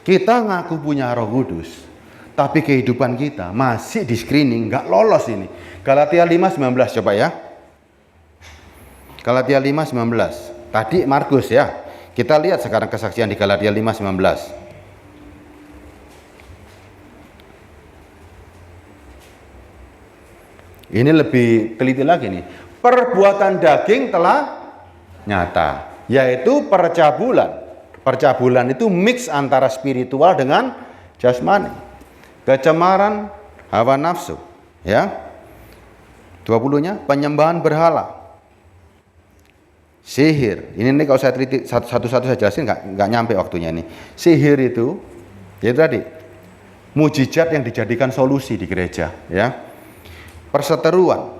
Kita ngaku punya Roh Kudus, tapi kehidupan kita masih di screening, nggak lolos ini. Galatia 5:19 coba ya. Galatia 5:19. Tadi Markus ya. Kita lihat sekarang kesaksian di Galatia 5:19. Ini lebih teliti lagi nih. Perbuatan daging telah nyata, yaitu percabulan. Percabulan itu mix antara spiritual dengan jasmani. Kecemaran, hawa nafsu, ya. 20-nya penyembahan berhala. Sihir, ini nih kalau saya teliti satu-satu saya jelasin nggak nyampe waktunya ini. Sihir itu, ya tadi, mujizat yang dijadikan solusi di gereja, ya. Perseteruan,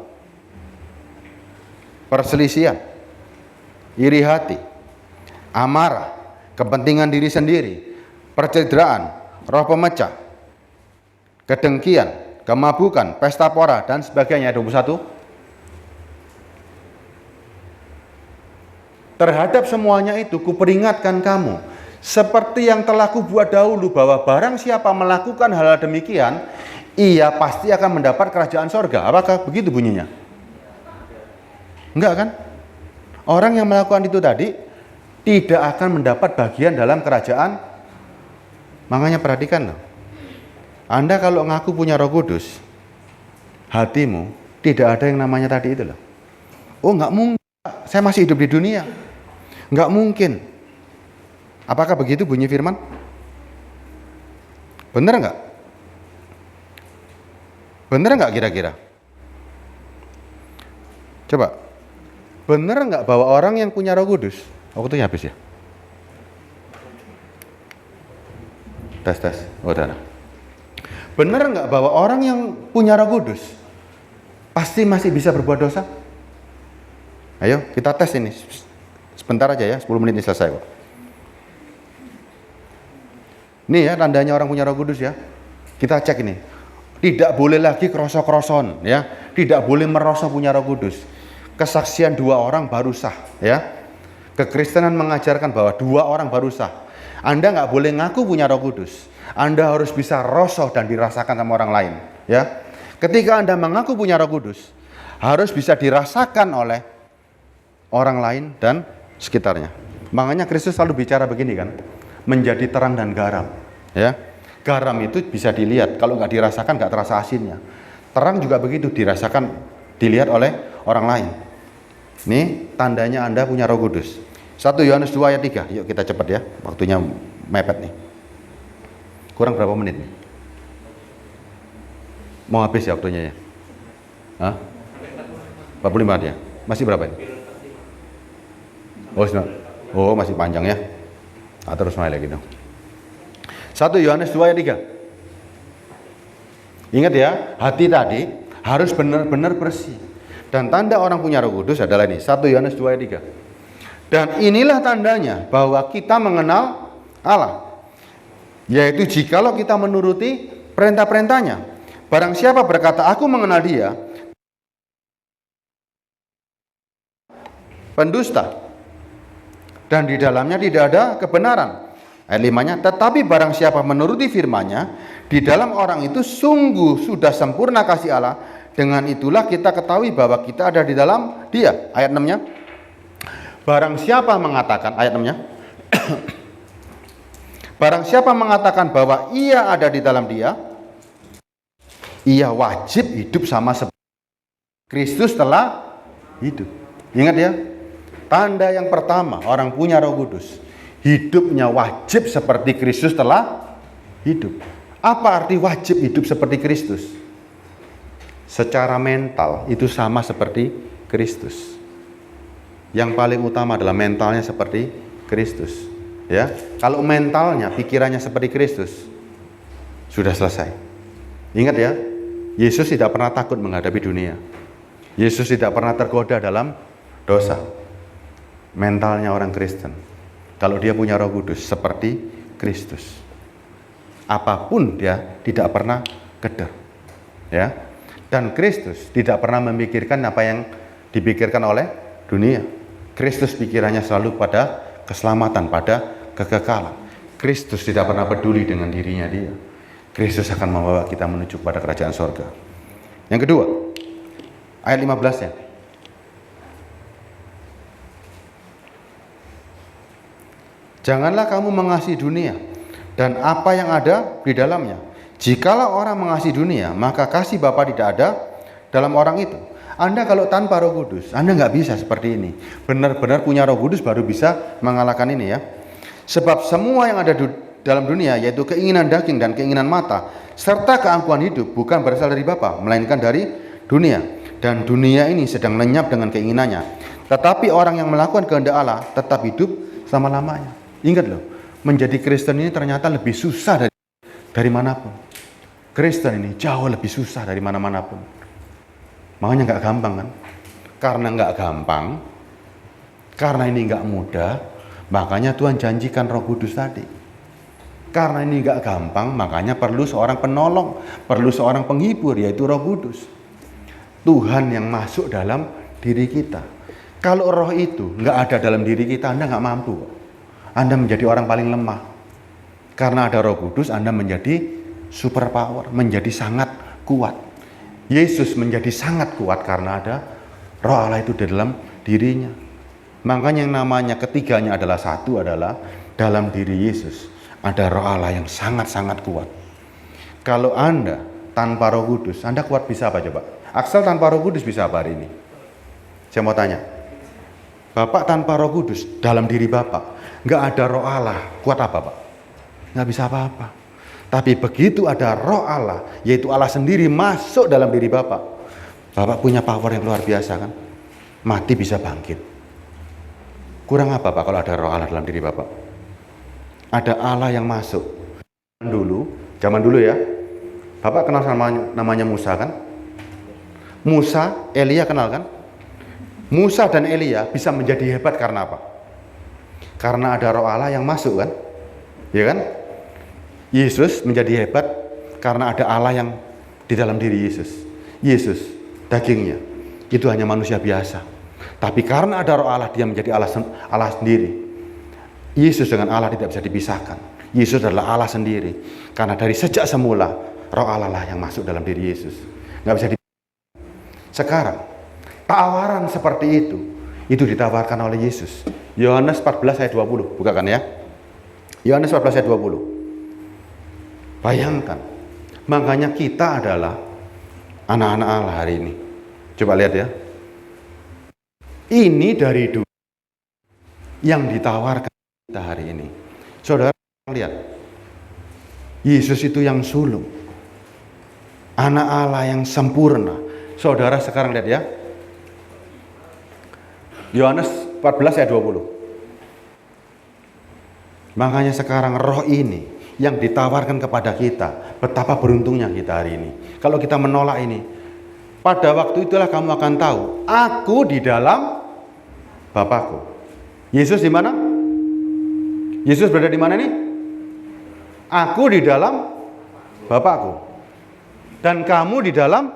perselisihan, iri hati, amarah, kepentingan diri sendiri, percederaan, roh pemecah, kedengkian, kemabukan, pesta pora dan sebagainya. 21. Terhadap semuanya itu kuperingatkan kamu, seperti yang telah kubuat dahulu, bahwa barang siapa melakukan hal demikian, ia pasti akan mendapat kerajaan sorga. Apakah begitu bunyinya? Enggak kan? Orang yang melakukan itu tadi tidak akan mendapat bagian dalam kerajaan. Makanya perhatikan loh. Anda kalau ngaku punya Roh Kudus, hatimu tidak ada yang namanya tadi itu loh. Oh enggak mungkin, saya masih hidup di dunia. Enggak mungkin. Apakah begitu bunyi firman? Benar enggak? Benar enggak kira-kira? Coba. Benar enggak bahwa orang yang punya Roh Kudus? Waktunya habis ya? Tes. Oh, udah. Benar enggak bahwa orang yang punya Roh Kudus pasti masih bisa berbuat dosa? Ayo kita tes ini. Sebentar aja ya, 10 menit ini selesai kok. Nih ya tandanya orang punya Roh Kudus ya. Kita cek ini. Tidak boleh lagi kroso-kroson ya. Tidak boleh merosot punya Roh Kudus. Kesaksian 2 orang baru sah ya. Kekristenan mengajarkan bahwa 2 orang baru sah. Anda nggak boleh ngaku punya Roh Kudus. Anda harus bisa rosoh dan dirasakan sama orang lain ya. Ketika Anda mengaku punya Roh Kudus, harus bisa dirasakan oleh orang lain dan sekitarnya. Makanya Kristus selalu bicara begini kan, menjadi terang dan garam ya. Garam itu bisa dilihat, kalau nggak dirasakan nggak terasa asinnya. Terang juga begitu, dirasakan, dilihat oleh orang lain. Ini tandanya Anda punya Roh Kudus. 1 Yohanes 2 ayat 3. Yuk kita cepat ya, waktunya mepet nih. Kurang berapa menit nih? Mau habis ya waktunya ya? Hah? 45 ya? Masih berapa ini? Oh masih panjang ya. Terus main lagi dong. 1 Yohanes 2 ayat 3. Ingat ya, hati tadi harus benar-benar bersih. Dan tanda orang punya Roh Kudus adalah ini, 1 Yohanes 2 ayat 3. Dan inilah tandanya bahwa kita mengenal Allah, yaitu jikalau kita menuruti perintah-perintahnya. Barang siapa berkata aku mengenal Dia, pendusta, dan di dalamnya tidak ada kebenaran. Ayat 5-nya, tetapi barang siapa menuruti firman-Nya, di dalam orang itu sungguh sudah sempurna kasih Allah. Dengan itulah kita ketahui bahwa kita ada di dalam Dia. Ayat 6-nya, barang siapa mengatakan, ayat 6-nya, Barang siapa mengatakan bahwa ia ada di dalam dia, ia wajib hidup sama seperti Kristus telah hidup. Ingat ya, tanda yang pertama orang punya Roh Kudus, hidupnya wajib seperti Kristus telah hidup. Apa arti wajib hidup seperti Kristus? Secara mental itu sama seperti Kristus. Yang paling utama adalah mentalnya seperti Kristus. Ya, kalau mentalnya, pikirannya seperti Kristus, sudah selesai. Ingat ya, Yesus tidak pernah takut menghadapi dunia. Yesus tidak pernah tergoda dalam dosa. Mentalnya orang Kristen, kalau dia punya Roh Kudus seperti Kristus, apapun dia tidak pernah keder. Ya, dan Kristus tidak pernah memikirkan apa yang dipikirkan oleh dunia. Kristus pikirannya selalu pada keselamatan, pada kekekalan. Kristus tidak pernah peduli dengan dirinya dia. Kristus akan membawa kita menuju pada kerajaan sorga. Yang kedua, ayat 15 ya. Janganlah kamu mengasihi dunia dan apa yang ada di dalamnya. Jikalau orang mengasihi dunia, maka kasih Bapa tidak ada dalam orang itu. Anda kalau tanpa Roh Kudus, Anda nggak bisa seperti ini. Benar-benar punya Roh Kudus baru bisa mengalahkan ini ya. Sebab semua yang ada dalam dunia, yaitu keinginan daging dan keinginan mata, serta keangkuhan hidup, bukan berasal dari Bapa, melainkan dari dunia. Dan dunia ini sedang lenyap dengan keinginannya. Tetapi orang yang melakukan kehendak Allah tetap hidup selama-lamanya. Ingat loh, menjadi Kristen ini ternyata lebih susah dari manapun. Kristen ini jauh lebih susah dari mana-manapun. Makanya nggak gampang kan? Karena nggak gampang, karena ini nggak mudah, makanya Tuhan janjikan Roh Kudus tadi. Karena ini nggak gampang, makanya perlu seorang penolong, perlu seorang penghibur, yaitu Roh Kudus. Tuhan yang masuk dalam diri kita. Kalau Roh itu nggak ada dalam diri kita, Anda nggak mampu. Anda menjadi orang paling lemah. Karena ada Roh Kudus, Anda menjadi super power, menjadi sangat kuat. Yesus menjadi sangat kuat karena ada Roh Allah itu di dalam dirinya. Makanya yang namanya ketiganya adalah satu, adalah dalam diri Yesus ada Roh Allah yang sangat-sangat kuat. Kalau Anda tanpa Roh Kudus, Anda kuat bisa apa coba? Aksel tanpa Roh Kudus bisa apa hari ini? Saya mau tanya, Bapak tanpa Roh Kudus dalam diri Bapak, nggak ada Roh Allah, kuat apa Pak? Nggak bisa apa-apa. Tapi begitu ada Roh Allah, yaitu Allah sendiri masuk dalam diri Bapak, Bapak punya power yang luar biasa kan? Mati bisa bangkit. Kurang apa Pak kalau ada Roh Allah dalam diri Bapak? Ada Allah yang masuk. Zaman dulu ya, Bapak kenal sama namanya Musa kan? Musa, Elia kenal kan? Musa dan Elia bisa menjadi hebat karena apa? Karena ada Roh Allah yang masuk kan? Ya kan? Yesus menjadi hebat karena ada Allah yang di dalam diri Yesus. Yesus, dagingnya, itu hanya manusia biasa. Tapi karena ada Roh Allah, dia menjadi Allah sendiri. Yesus dengan Allah tidak bisa dipisahkan. Yesus adalah Allah sendiri. Karena dari sejak semula, Roh Allah lah yang masuk dalam diri Yesus. Nggak bisa dipisahkan. Sekarang, tawaran seperti itu ditawarkan oleh Yesus. Yohanes 14 ayat 20, bukakan ya. Yohanes 14 ayat 20. Bayangkan, makanya kita adalah anak-anak Allah hari ini. Coba lihat ya. Ini dari dunia yang ditawarkan kita hari ini. Saudara lihat, Yesus itu yang sulung, anak Allah yang sempurna. Saudara sekarang lihat ya, Yohanes 14 ayat 20. Makanya sekarang Roh ini yang ditawarkan kepada kita, betapa beruntungnya kita hari ini. Kalau kita menolak ini, pada waktu itulah kamu akan tahu, aku di dalam Bapakku. Yesus di mana? Yesus berada di mana nih? Aku di dalam Bapakku. Dan kamu di dalam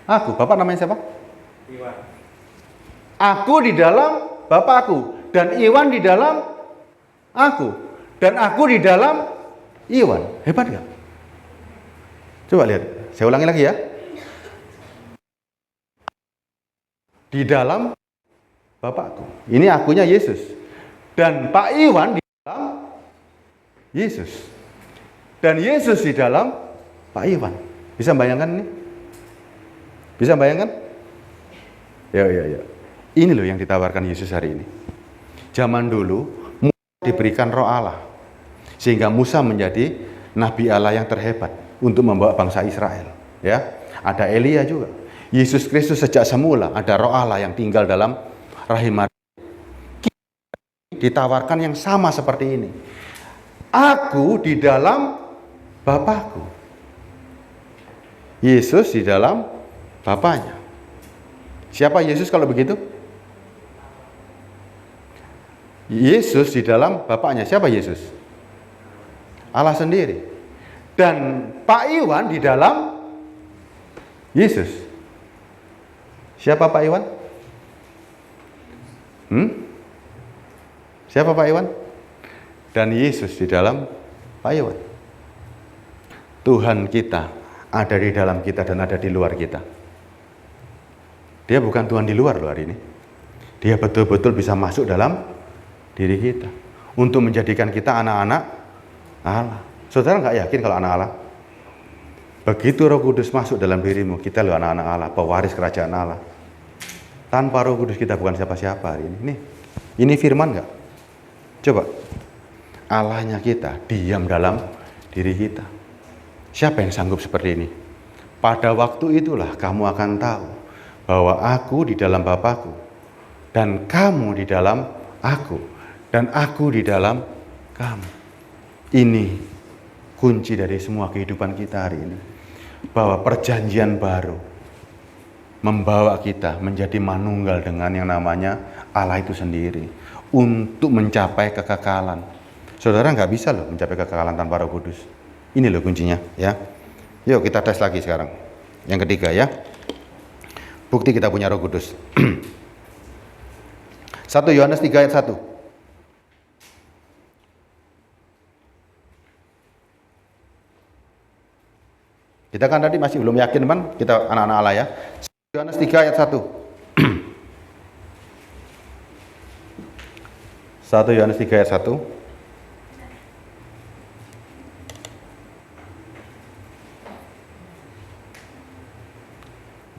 aku. Bapak namanya siapa? Iwan. Aku di dalam Bapakku. Dan Iwan di dalam aku. Dan aku di dalam Iwan. Hebat gak? Coba lihat. Saya ulangi lagi ya. Di dalam Bapakku. Ini akunya Yesus. Dan Pak Iwan di dalam Yesus. Dan Yesus di dalam Pak Iwan. Bisa bayangkan ini? Bisa bayangkan? Ya. Ini loh yang ditawarkan Yesus hari ini. Zaman dulu Musa diberikan roh Allah. Sehingga Musa menjadi nabi Allah yang terhebat untuk membawa bangsa Israel. Ya, ada Elia juga. Yesus Kristus sejak semula ada roh Allah yang tinggal dalam rahim Maria. Ditawarkan yang sama seperti ini. Aku di dalam Bapakku. Yesus di dalam Bapaknya. Siapa Yesus kalau begitu? Yesus di dalam Bapaknya. Siapa Yesus? Allah sendiri. Dan Pak Iwan di dalam Yesus. Siapa Pak Iwan? Siapa Pak Iwan? Dan Yesus di dalam Pak Iwan. Tuhan kita ada di dalam kita dan ada di luar kita. Dia bukan Tuhan di luar loh hari ini. Dia betul-betul bisa masuk dalam diri kita untuk menjadikan kita anak-anak Allah. Saudara nggak yakin kalau anak Allah? Begitu Roh Kudus masuk dalam dirimu, kita loh anak-anak Allah, pewaris kerajaan Allah. Tanpa Roh Kudus kita bukan siapa-siapa hari ini. Ini firman nggak? Coba. Allahnya kita diam dalam diri kita. Siapa yang sanggup seperti ini? Pada waktu itulah kamu akan tahu bahwa aku di dalam Bapakku dan kamu di dalam aku dan aku di dalam kamu. Ini kunci dari semua kehidupan kita hari ini. Bahwa perjanjian baru membawa kita menjadi manunggal dengan yang namanya Allah itu sendiri untuk mencapai kekekalan. Saudara nggak bisa loh mencapai kekekalan tanpa Roh Kudus. Ini loh kuncinya ya. Yuk kita tes lagi sekarang. Yang ketiga ya. Bukti kita punya Roh Kudus. 1 Yohanes 3 ayat 1. Kita kan tadi masih belum yakin teman, kita anak-anak Allah ya. 1 Yohanes 3 ayat 1. 1 Yohanes 3 ayat 1.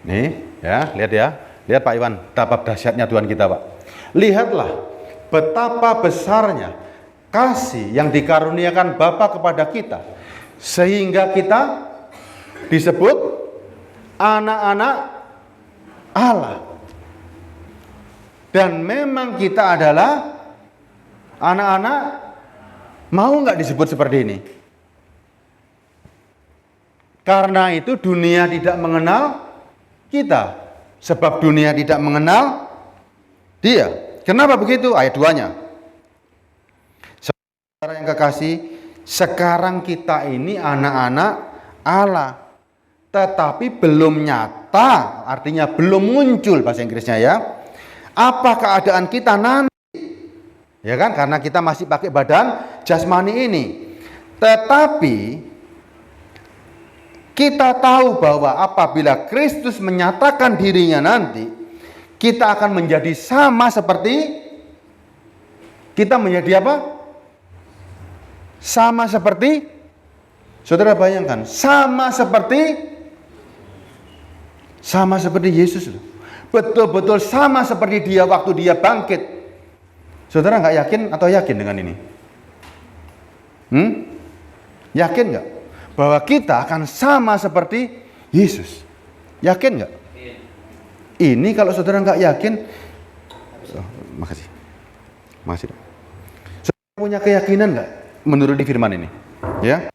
Nih, ya, lihat ya. Lihat Pak Iwan, betapa dahsyatnya Tuhan kita, Pak. Lihatlah betapa besarnya kasih yang dikaruniakan Bapa kepada kita sehingga kita disebut anak-anak Allah. Dan memang kita adalah anak-anak, mau nggak disebut seperti ini? Karena itu dunia tidak mengenal kita, sebab dunia tidak mengenal Dia. Kenapa begitu? Ayat 2-nya. Saudara yang kekasih, sekarang kita ini anak-anak Allah, tetapi belum nyata, artinya belum muncul bahasa Inggrisnya ya. Apa keadaan kita nanti? Ya kan, karena kita masih pakai badan jasmani ini. Tetapi kita tahu bahwa apabila Kristus menyatakan dirinya nanti, kita akan menjadi sama seperti, kita menjadi apa? Sama seperti, saudara bayangkan, sama seperti Yesus. Betul-betul sama seperti Dia waktu Dia bangkit. Saudara nggak yakin atau yakin dengan ini? Yakin nggak? Bahwa kita akan sama seperti Yesus. Yakin nggak? Ini kalau saudara nggak yakin, makasih. Saudara punya keyakinan nggak menurut di firman ini? Ya.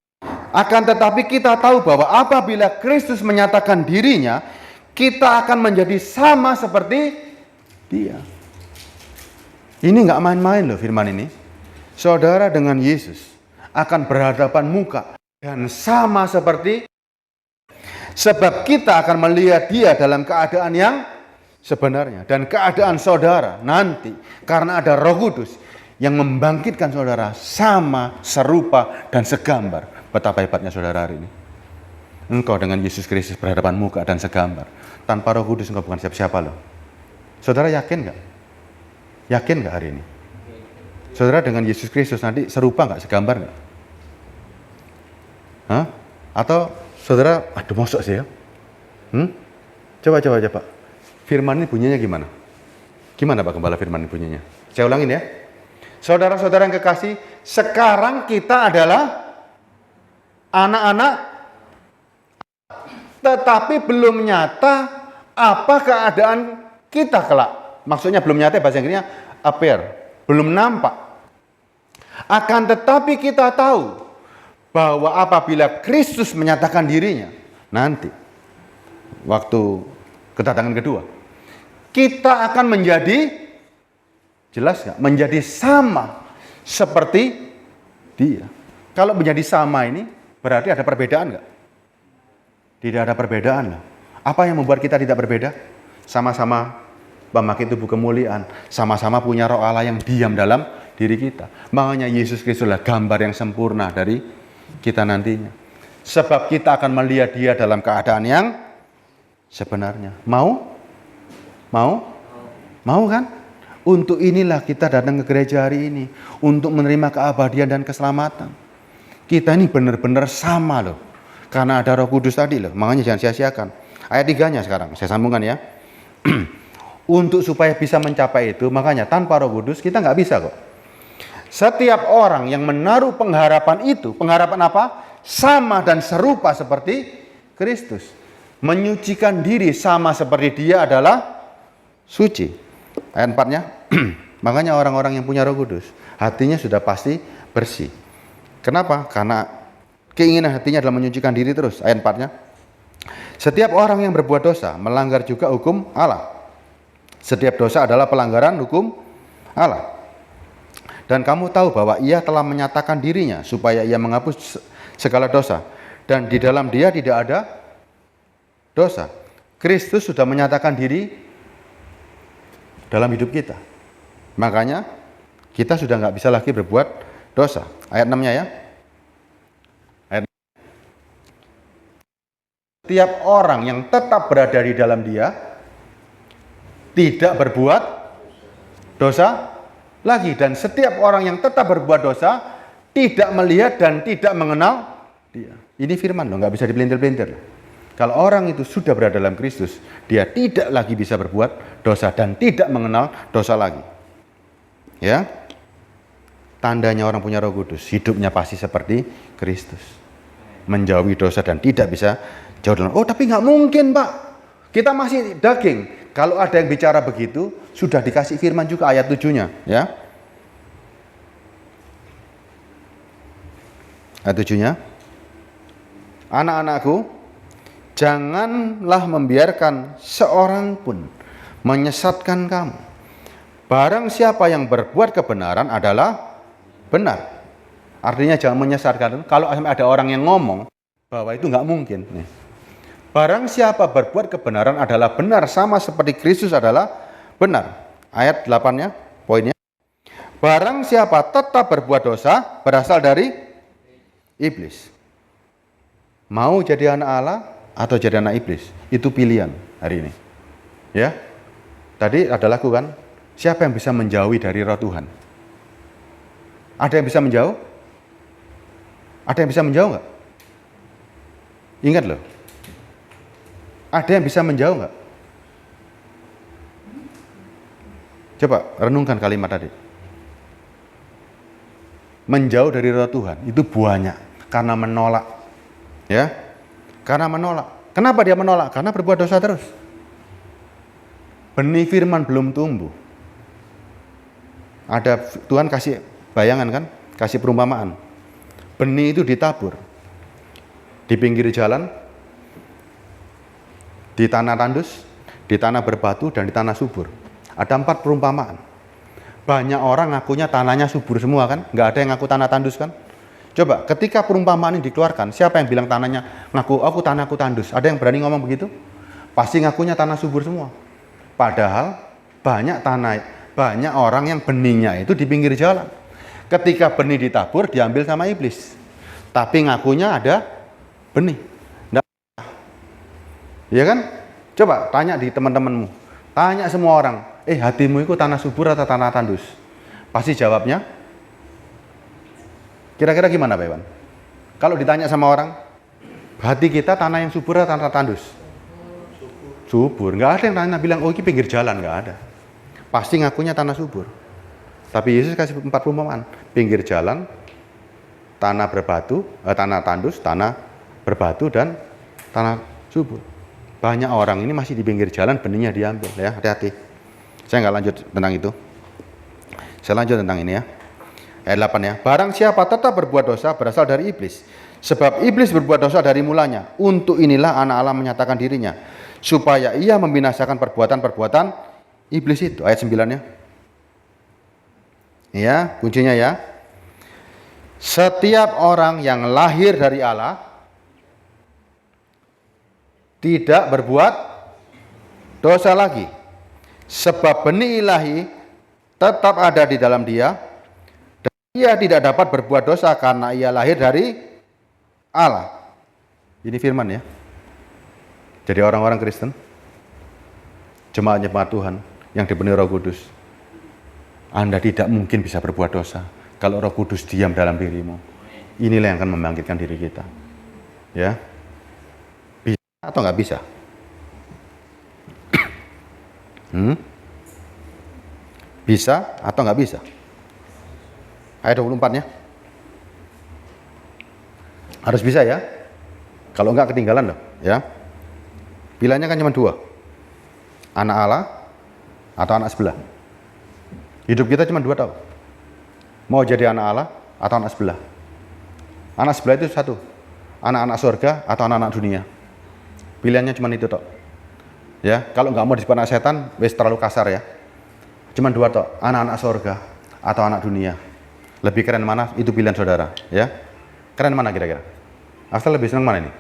Akan tetapi kita tahu bahwa apabila Kristus menyatakan dirinya, kita akan menjadi sama seperti Dia. Ini nggak main-main loh firman ini. Saudara dengan Yesus akan berhadapan muka dan sama seperti, sebab kita akan melihat Dia dalam keadaan yang sebenarnya. Dan keadaan saudara nanti karena ada Roh Kudus yang membangkitkan saudara sama, serupa, dan segambar. Betapa hebatnya saudara hari ini. Engkau dengan Yesus Kristus berhadapan muka dan segambar. Tanpa Roh Kudus engkau bukan siapa-siapa loh. Saudara yakin gak? Yakin gak hari ini? Saudara dengan Yesus Kristus nanti serupa nggak, segambar nggak? Hah? Atau saudara, aduh mosok sih ya? Coba. Firman ini bunyinya gimana? Gimana Pak Gembala firman ini bunyinya? Saya ulangin ya. Saudara-saudara yang kekasih, sekarang kita adalah anak-anak, tetapi belum nyata apa keadaan kita kelak. Maksudnya belum nyata, bahasa Inggrisnya appear, belum nampak. Akan tetapi kita tahu bahwa apabila Kristus menyatakan dirinya, nanti waktu kedatangan kedua, kita akan menjadi, jelas nggak? Menjadi sama seperti Dia. Kalau menjadi sama ini berarti ada perbedaan nggak? Tidak ada perbedaan. Apa yang membuat kita tidak berbeda? Sama-sama memakai tubuh kemuliaan, sama-sama punya Roh Allah yang diam dalam diri kita. Makanya Yesus Kristus adalah gambar yang sempurna dari kita nantinya. Sebab kita akan melihat Dia dalam keadaan yang sebenarnya. Mau kan? Untuk inilah kita datang ke gereja hari ini, untuk menerima keabadian dan keselamatan. Kita ini benar-benar sama loh, karena ada Roh Kudus tadi loh. Makanya jangan sia-siakan. Ayat 3-nya sekarang saya sambungkan ya. Untuk supaya bisa mencapai itu, makanya tanpa Roh Kudus kita nggak bisa kok. Setiap orang yang menaruh pengharapan itu, pengharapan apa? Sama dan serupa seperti Kristus. Menyucikan diri sama seperti Dia adalah suci. Ayat 4-nya, makanya orang-orang yang punya Roh Kudus, hatinya sudah pasti bersih. Kenapa? Karena keinginan hatinya adalah menyucikan diri terus. Ayat 4-nya, setiap orang yang berbuat dosa melanggar juga hukum Allah. Setiap dosa adalah pelanggaran hukum Allah. Dan kamu tahu bahwa Ia telah menyatakan dirinya supaya Ia menghapus segala dosa. Dan di dalam Dia tidak ada dosa. Kristus sudah menyatakan diri dalam hidup kita. Makanya kita sudah nggak bisa lagi berbuat dosa. Ayat 6-nya ya. Ayat 6. Setiap orang yang tetap berada di dalam Dia tidak berbuat dosa lagi. Dan setiap orang yang tetap berbuat dosa tidak melihat dan tidak mengenal Dia. Ini firman loh, nggak bisa dipelintir-pelintir. Kalau orang itu sudah berada dalam Kristus, dia tidak lagi bisa berbuat dosa dan tidak mengenal dosa lagi. Ya, tandanya orang punya Roh Kudus, hidupnya pasti seperti Kristus, menjauhi dosa dan tidak bisa jauh dalam. Oh, tapi nggak mungkin Pak, kita masih daging. Kalau ada yang bicara begitu, sudah dikasih firman juga ayat 7-nya, ya. Ayat 7-nya, anak-anakku, janganlah membiarkan seorang pun menyesatkan kamu. Barang siapa yang berbuat kebenaran adalah benar. Artinya jangan menyesatkan. Kalau ada orang yang ngomong bahwa itu nggak mungkin. Barang siapa berbuat kebenaran adalah benar, sama seperti Kristus adalah benar. Ayat 8-nya, poinnya. Barang siapa tetap berbuat dosa berasal dari iblis. Mau jadi anak Allah atau jadi anak iblis, itu pilihan hari ini. Ya, tadi ada lagu kan, siapa yang bisa menjauhi dari Roh Tuhan? Ada yang bisa menjauh? Ada yang bisa menjauh nggak? Ingat loh, ada yang bisa menjauh nggak? Coba renungkan kalimat tadi. Menjauh dari Roh Tuhan itu banyak karena menolak, ya. Karena menolak. Kenapa dia menolak? Karena berbuat dosa terus. Benih firman belum tumbuh. Ada Tuhan kasih bayangan kan? Kasih perumpamaan. Benih itu ditabur di pinggir jalan, di tanah tandus, di tanah berbatu, dan di tanah subur. Ada 4 perumpamaan. Banyak orang ngakunya tanahnya subur semua kan? Nggak ada yang ngaku tanah tandus kan? Coba, ketika perumpamaan ini dikeluarkan, siapa yang bilang tanahnya ngaku, aku tanahku tandus? Ada yang berani ngomong begitu? Pasti ngakunya tanah subur semua. Padahal banyak orang yang benihnya itu di pinggir jalan. Ketika benih ditabur, diambil sama iblis. Tapi ngakunya ada benih. Nggak. Iya kan? Coba tanya di teman-temanmu. Tanya semua orang, hatimu itu tanah subur atau tanah tandus? Pasti jawabnya Kira-kira gimana Pak Iwan? Kalau ditanya sama orang, hati kita tanah yang subur atau tanah tandus? Subur. Nggak ada yang tanya bilang, oh ini pinggir jalan, nggak ada. Pasti ngakunya tanah subur. Tapi Yesus kasih 4 perumpamaan. Pinggir jalan, tanah berbatu, tanah tandus, tanah berbatu, dan tanah subur. Banyak orang ini masih di pinggir jalan, benihnya diambil ya, hati-hati. Saya nggak lanjut tentang itu. Saya lanjut tentang ini ya. Ayat 8 ya. Barang siapa tetap berbuat dosa berasal dari iblis. Sebab iblis berbuat dosa dari mulanya. Untuk inilah anak Allah menyatakan dirinya, supaya ia membinasakan perbuatan-perbuatan iblis itu. Ayat 9 ya. Ya, kuncinya ya. Setiap orang yang lahir dari Allah tidak berbuat dosa lagi. Sebab benih ilahi tetap ada di dalam dia. Ia tidak dapat berbuat dosa karena ia lahir dari Allah. Ini firman ya. Jadi orang-orang Kristen, jemaat-jemaat Tuhan yang dipenuhi Roh Kudus, Anda tidak mungkin bisa berbuat dosa kalau Roh Kudus diam dalam dirimu. Inilah yang akan membangkitkan diri kita. Ya. Bisa atau nggak bisa? Bisa atau nggak bisa? Ayat 24-nya. Harus bisa ya. Kalau enggak ketinggalan loh, ya. Pilihannya kan cuma 2. Anak Allah atau anak sebelah. Hidup kita cuma 2 tahun. Mau jadi anak Allah atau anak sebelah. Anak sebelah itu 1. Anak-anak surga atau anak-anak dunia. Pilihannya cuma itu toh. Ya, kalau enggak mau disebut anak setan, wis terlalu kasar ya. Cuma 2 toh, anak-anak surga atau anak dunia. Lebih keren mana? Itu pilihan saudara, ya. Keren mana kira-kira? Asal lebih senang mana ini?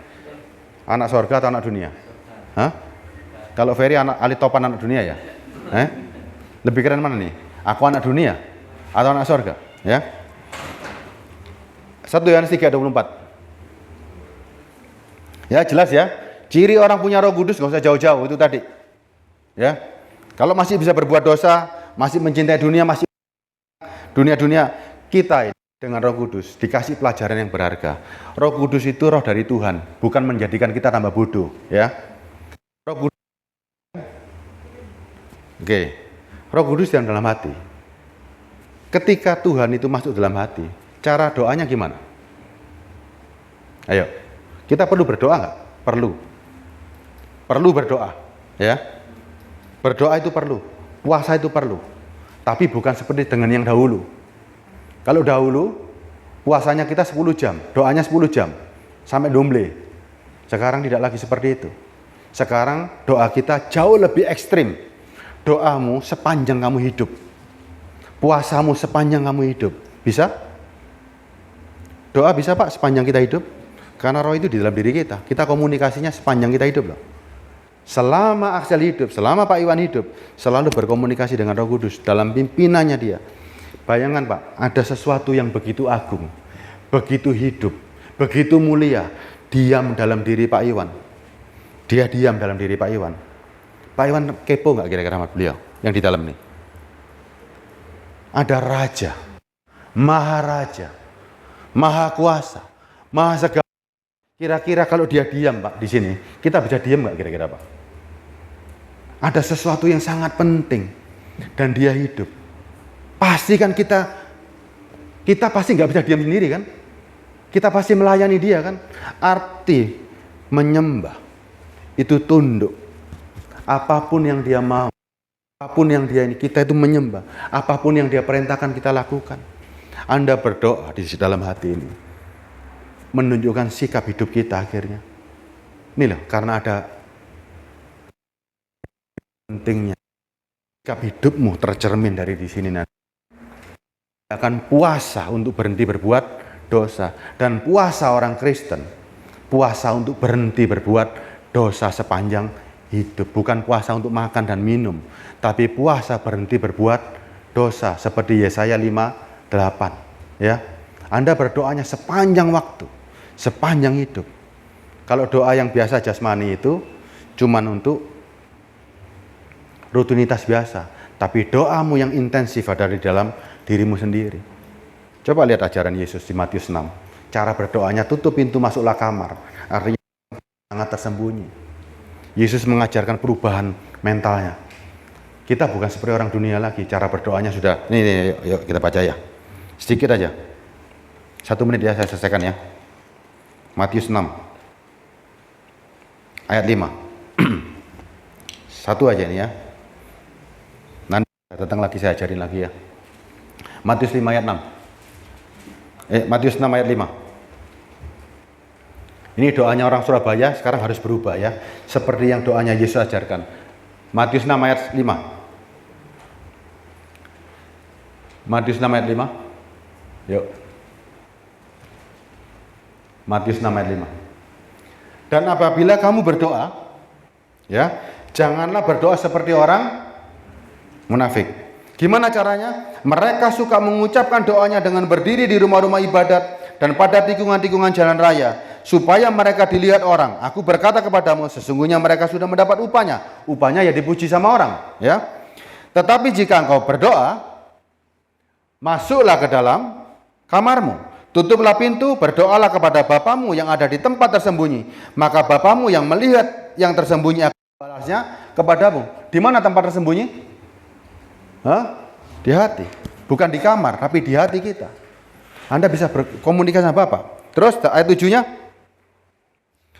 Anak surga atau anak dunia? Hah? Kalau Ferry Ali topan anak dunia ya? Lebih keren mana nih? Aku anak dunia atau anak surga? Ya. 1 Yohanes 3:24. Ya, jelas ya. Ciri orang punya Roh Kudus gak usah jauh-jauh, itu tadi. Ya. Kalau masih bisa berbuat dosa, masih mencintai dunia, masih dunia-dunia, kita dengan Roh Kudus dikasih pelajaran yang berharga. Roh Kudus itu roh dari Tuhan, bukan menjadikan kita tambah bodoh, ya. Roh Kudus, Roh Kudus yang dalam hati. Ketika Tuhan itu masuk dalam hati, cara doanya gimana? Ayo, kita perlu berdoa nggak? Perlu berdoa, ya. Berdoa itu perlu, puasa itu perlu, tapi bukan seperti dengan yang dahulu. Kalau dahulu puasanya kita 10 jam, doanya 10 jam sampai domble. Sekarang tidak lagi seperti itu. Sekarang doa kita jauh lebih ekstrim. Doamu sepanjang kamu hidup. Puasamu sepanjang kamu hidup. Bisa? Doa bisa Pak sepanjang kita hidup? Karena roh itu di dalam diri kita. Kita komunikasinya sepanjang kita hidup loh. Selama Axel hidup, selama Pak Iwan hidup, selalu berkomunikasi dengan Roh Kudus dalam pimpinannya dia. Bayangkan Pak, ada sesuatu yang begitu agung, begitu hidup, begitu mulia, diam dalam diri Pak Iwan. Dia diam dalam diri Pak Iwan. Pak Iwan kepo nggak kira-kira sama beliau yang di dalam ini? Ada raja, maharaja, maha kuasa, maha segala. Kira-kira kalau dia diam Pak di sini, kita bisa diam nggak kira-kira Pak? Ada sesuatu yang sangat penting dan dia hidup. Pasti kan kita pasti nggak bisa diam sendiri kan? Kita pasti melayani dia kan? Arti menyembah itu tunduk. Apapun yang dia mau, apapun yang dia ini, kita itu menyembah. Apapun yang dia perintahkan kita lakukan. Anda berdoa di dalam hati ini, menunjukkan sikap hidup kita akhirnya. Ini loh, karena ada pentingnya sikap hidupmu tercermin dari di sini nanti. Akan puasa untuk berhenti berbuat dosa, dan puasa orang Kristen, puasa untuk berhenti berbuat dosa sepanjang hidup, bukan puasa untuk makan dan minum, tapi puasa berhenti berbuat dosa seperti Yesaya 5:8 ya. Anda berdoanya sepanjang waktu, sepanjang hidup. Kalau doa yang biasa jasmani itu cuman untuk rutinitas biasa, tapi doamu yang intensif ada di dalam dirimu sendiri. Coba lihat ajaran Yesus di Matius 6. Cara berdoanya, tutup pintu, masuklah kamar. Artinya sangat tersembunyi. Yesus mengajarkan perubahan mentalnya. Kita bukan seperti orang dunia lagi. Cara berdoanya sudah. Nih, yuk kita baca ya. Sedikit aja. 1 menit ya, saya selesaikan ya. Matius 6. Ayat 5. Satu aja ini ya. Nanti datang lagi saya ajarin lagi ya. Matius 5 ayat 6. Matius 6 ayat 5. Ini doanya orang Surabaya sekarang harus berubah ya. Seperti yang doanya Yesus ajarkan. Matius 6 ayat 5. Matius 6 ayat 5. Yuk. Matius 6 ayat 5. Dan apabila kamu berdoa, ya, janganlah berdoa seperti orang munafik. Gimana caranya? Mereka suka mengucapkan doanya dengan berdiri di rumah-rumah ibadat dan pada tikungan-tikungan jalan raya, supaya mereka dilihat orang. Aku berkata kepadamu, sesungguhnya mereka sudah mendapat upahnya. Upahnya ya dipuji sama orang, ya. Tetapi jika engkau berdoa, masuklah ke dalam kamarmu, tutuplah pintu, berdoalah kepada Bapamu yang ada di tempat tersembunyi. Maka Bapamu yang melihat yang tersembunyi akan membalasnya kepadamu. Di mana tempat tersembunyi? Di hati. Bukan di kamar, tapi di hati kita. Anda bisa berkomunikasi sama Bapak. Terus ayat 7-nya.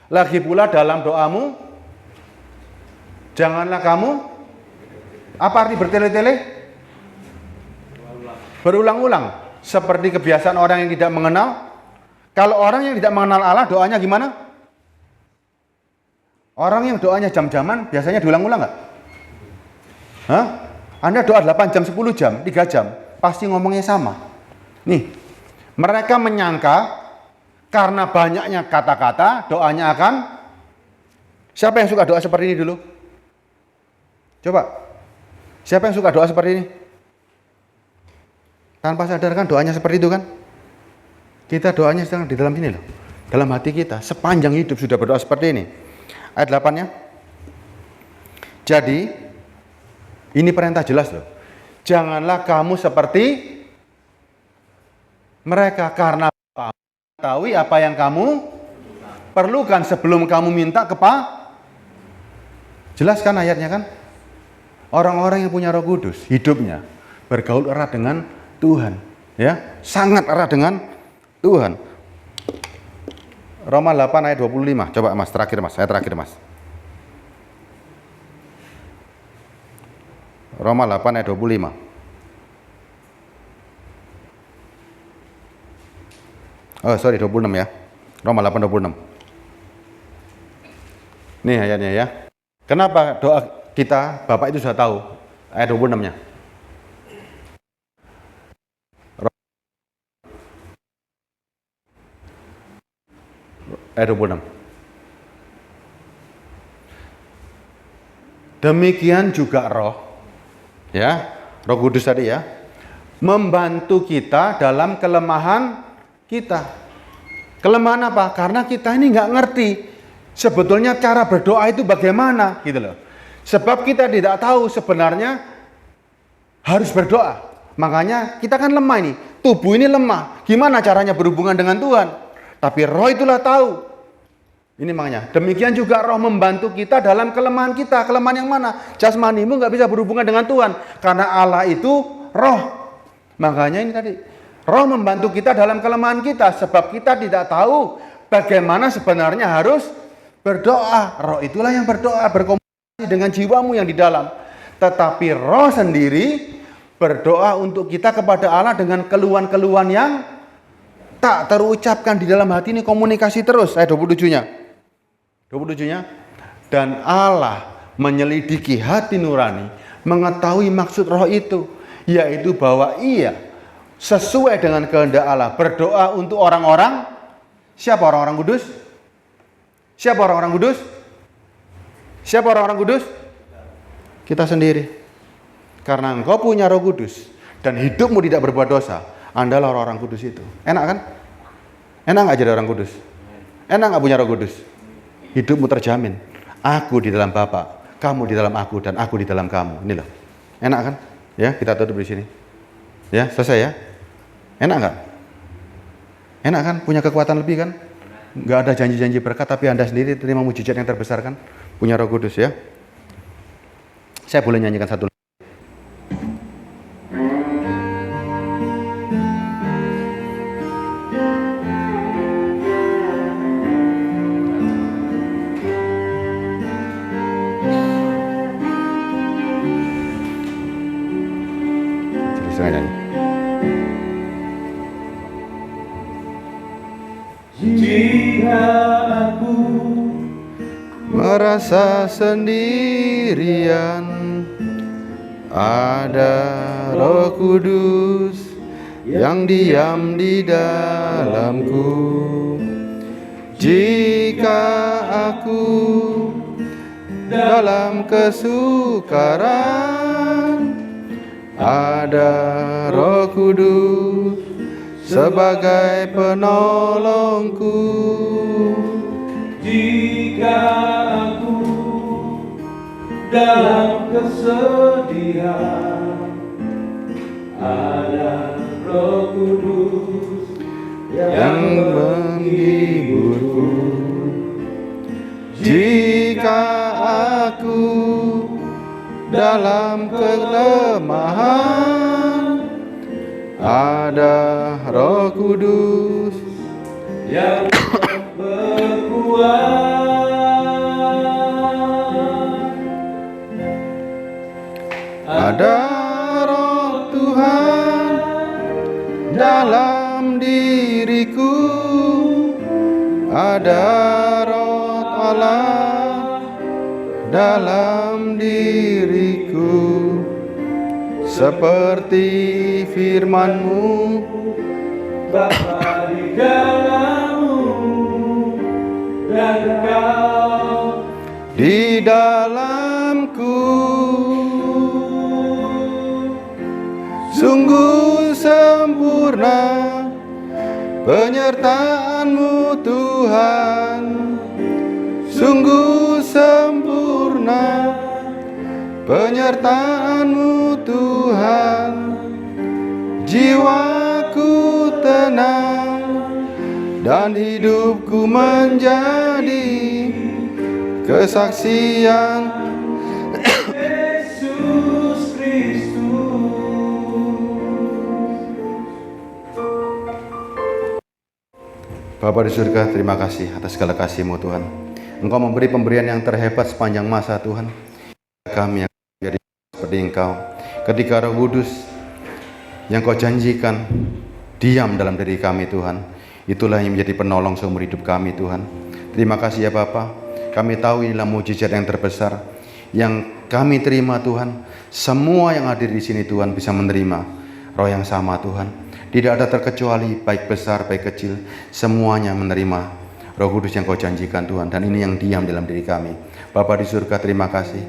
Lagi pula dalam doamu, janganlah kamu, apa arti bertele-tele? Berulang-ulang. Seperti kebiasaan orang yang tidak mengenal. Kalau orang yang tidak mengenal Allah, doanya gimana? Orang yang doanya jam-jaman, biasanya diulang-ulang nggak? Anda doa 8 jam, 10 jam, 3 jam, pasti ngomongnya sama. Nih, mereka menyangka karena banyaknya kata-kata, doanya akan... Siapa yang suka doa seperti ini dulu? Coba. Siapa yang suka doa seperti ini? Tanpa sadar kan doanya seperti itu kan? Kita doanya sedang di dalam sini loh. Dalam hati kita, sepanjang hidup sudah berdoa seperti ini. Ayat 8-nya. Jadi, ini perintah jelas loh. Janganlah kamu seperti mereka, karena kamu mengetahui apa yang kamu perlukan sebelum kamu minta Jelas kan ayatnya kan? Orang-orang yang punya Roh Kudus, hidupnya bergaul erat dengan Tuhan, ya, sangat erat dengan Tuhan. Roma 8 ayat 25. Coba Mas, terakhir Mas, saya terakhir Mas. Roma 8 ayat 25. Oh, sorry, 26 ya. Roma 8 26. Nih ayatnya ya. Kenapa doa kita, Bapak itu sudah tahu ayat 26-nya? Ayat 26. Demikian juga Roh, ya, Roh Kudus tadi ya, membantu kita dalam kelemahan kita. Kelemahan apa? Karena kita ini nggak ngerti sebetulnya cara berdoa itu bagaimana, gitu loh. Sebab kita tidak tahu sebenarnya harus berdoa. Makanya kita kan lemah ini, tubuh ini lemah. Gimana caranya berhubungan dengan Tuhan? Tapi Roh itulah tahu. Ini makanya, demikian juga Roh membantu kita dalam kelemahan kita. Kelemahan yang mana? Jasmanimu nggak bisa berhubungan dengan Tuhan, karena Allah itu Roh. Makanya ini tadi, Roh membantu kita dalam kelemahan kita, sebab kita tidak tahu bagaimana sebenarnya harus berdoa. Roh itulah yang berdoa, berkomunikasi dengan jiwamu yang di dalam. Tetapi Roh sendiri berdoa untuk kita kepada Allah dengan keluhan-keluhan yang tak terucapkan di dalam hati. Ini komunikasi terus. Ayat 27-nya. 27-nya. Dan Allah menyelidiki hati nurani, mengetahui maksud Roh itu, yaitu bahwa Ia sesuai dengan kehendak Allah berdoa untuk orang-orang. Siapa orang-orang kudus? Siapa orang-orang kudus? Siapa orang-orang kudus? Kita sendiri. Karena engkau punya Roh Kudus dan hidupmu tidak berbuat dosa, Andalah orang-orang kudus itu. Enak kan? Enak nggak jadi orang kudus? Enak nggak punya Roh Kudus? Hidupmu terjamin. Aku di dalam Bapa, kamu di dalam aku, dan aku di dalam kamu. Ini loh. Enak kan? Ya, kita tutup di sini. Ya, selesai ya. Enak nggak? Enak kan? Punya kekuatan lebih kan? Nggak ada janji-janji berkat, tapi Anda sendiri terima mujizat yang terbesar kan? Punya Roh Kudus ya. Saya boleh nyanyikan satu. Jadi saya nyanyi. Jika aku Merasa sendirian, ada Roh Kudus yang diam di dalamku. Jika aku dalam kesukaran, ada Roh Kudus sebagai penolongku. Jika aku dalam kesedihan, ada Roh Kudus yang menghiburku. Jika aku dalam kelemahan, ada Roh Kudus yang berkuat. ada Roh Tuhan dalam diriku, ada Roh Allah dalam diriku, seperti firman-Mu Bapa di dalammu dan Kau di dalamku. Sungguh sempurna penyertaan-Mu Tuhan, sungguh sempurna penyertaan-Mu Tuhan. Jiwaku tenang dan hidupku menjadi kesaksian Yesus Kristus. Bapa di surga, terima kasih atas segala kasih-Mu Tuhan. Engkau memberi pemberian yang terhebat sepanjang masa Tuhan. Kami yang menjadi seperti Engkau. Ketika Roh Kudus yang Kau janjikan diam dalam diri kami Tuhan, itulah yang menjadi penolong seumur hidup kami Tuhan. Terima kasih ya Bapa. Kami tahu inilah mujizat yang terbesar yang kami terima Tuhan. Semua yang hadir di sini Tuhan bisa menerima Roh yang sama Tuhan. Tidak ada terkecuali, baik besar, baik kecil, semuanya menerima Roh Kudus yang Kau janjikan Tuhan. Dan ini yang diam dalam diri kami. Bapa di surga, terima kasih.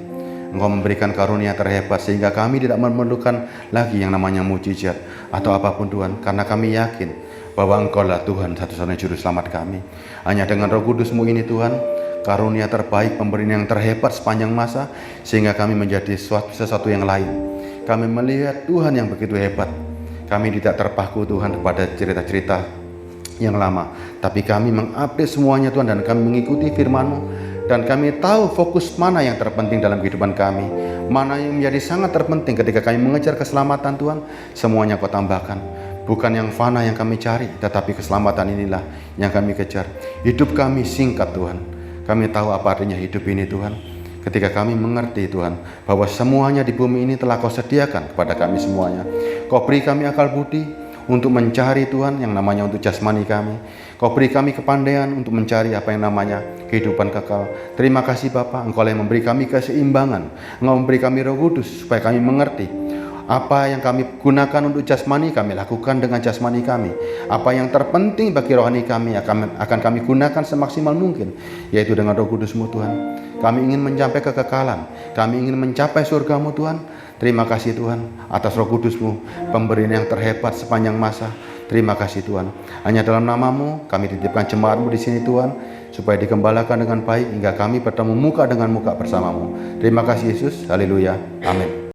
Engkau memberikan karunia terhebat sehingga kami tidak memerlukan lagi yang namanya mujizat atau apapun Tuhan. Karena kami yakin bahwa Engkau-lah Tuhan satu-satunya juru selamat kami. Hanya dengan Roh Kudus-Mu ini Tuhan, karunia terbaik, pemberian yang terhebat sepanjang masa, sehingga kami menjadi sesuatu yang lain. Kami melihat Tuhan yang begitu hebat. Kami tidak terpaku Tuhan kepada cerita-cerita yang lama, tapi kami mengupdate semuanya Tuhan, dan kami mengikuti firman-Mu, dan kami tahu fokus mana yang terpenting dalam kehidupan kami, mana yang menjadi sangat terpenting ketika kami mengejar keselamatan Tuhan. Semuanya Kau tambahkan. Bukan yang fana yang kami cari, tetapi keselamatan inilah yang kami kejar. Hidup kami singkat Tuhan. Kami tahu apa artinya hidup ini Tuhan. Ketika kami mengerti Tuhan bahwa semuanya di bumi ini telah Kau sediakan kepada kami semuanya. Kau beri kami akal budi untuk mencari Tuhan yang namanya untuk jasmani kami. Kau beri kami kepandaian untuk mencari apa yang namanya kehidupan kekal. Terima kasih Bapa, Engkau yang memberi kami keseimbangan. Engkau memberi kami Roh Kudus supaya kami mengerti apa yang kami gunakan untuk jasmani, kami lakukan dengan jasmani kami. Apa yang terpenting bagi rohani kami akan kami gunakan semaksimal mungkin, yaitu dengan Roh Kudus-Mu Tuhan. Kami ingin mencapai kekekalan, kami ingin mencapai surga-Mu Tuhan. Terima kasih Tuhan atas Roh Kudus-Mu, pemberian yang terhebat sepanjang masa. Terima kasih Tuhan. Hanya dalam nama-Mu kami titipkan jemaat-Mu di sini Tuhan, supaya digembalakan dengan baik hingga kami bertemu muka dengan muka bersama-Mu. Terima kasih Yesus. Haleluya. Amin.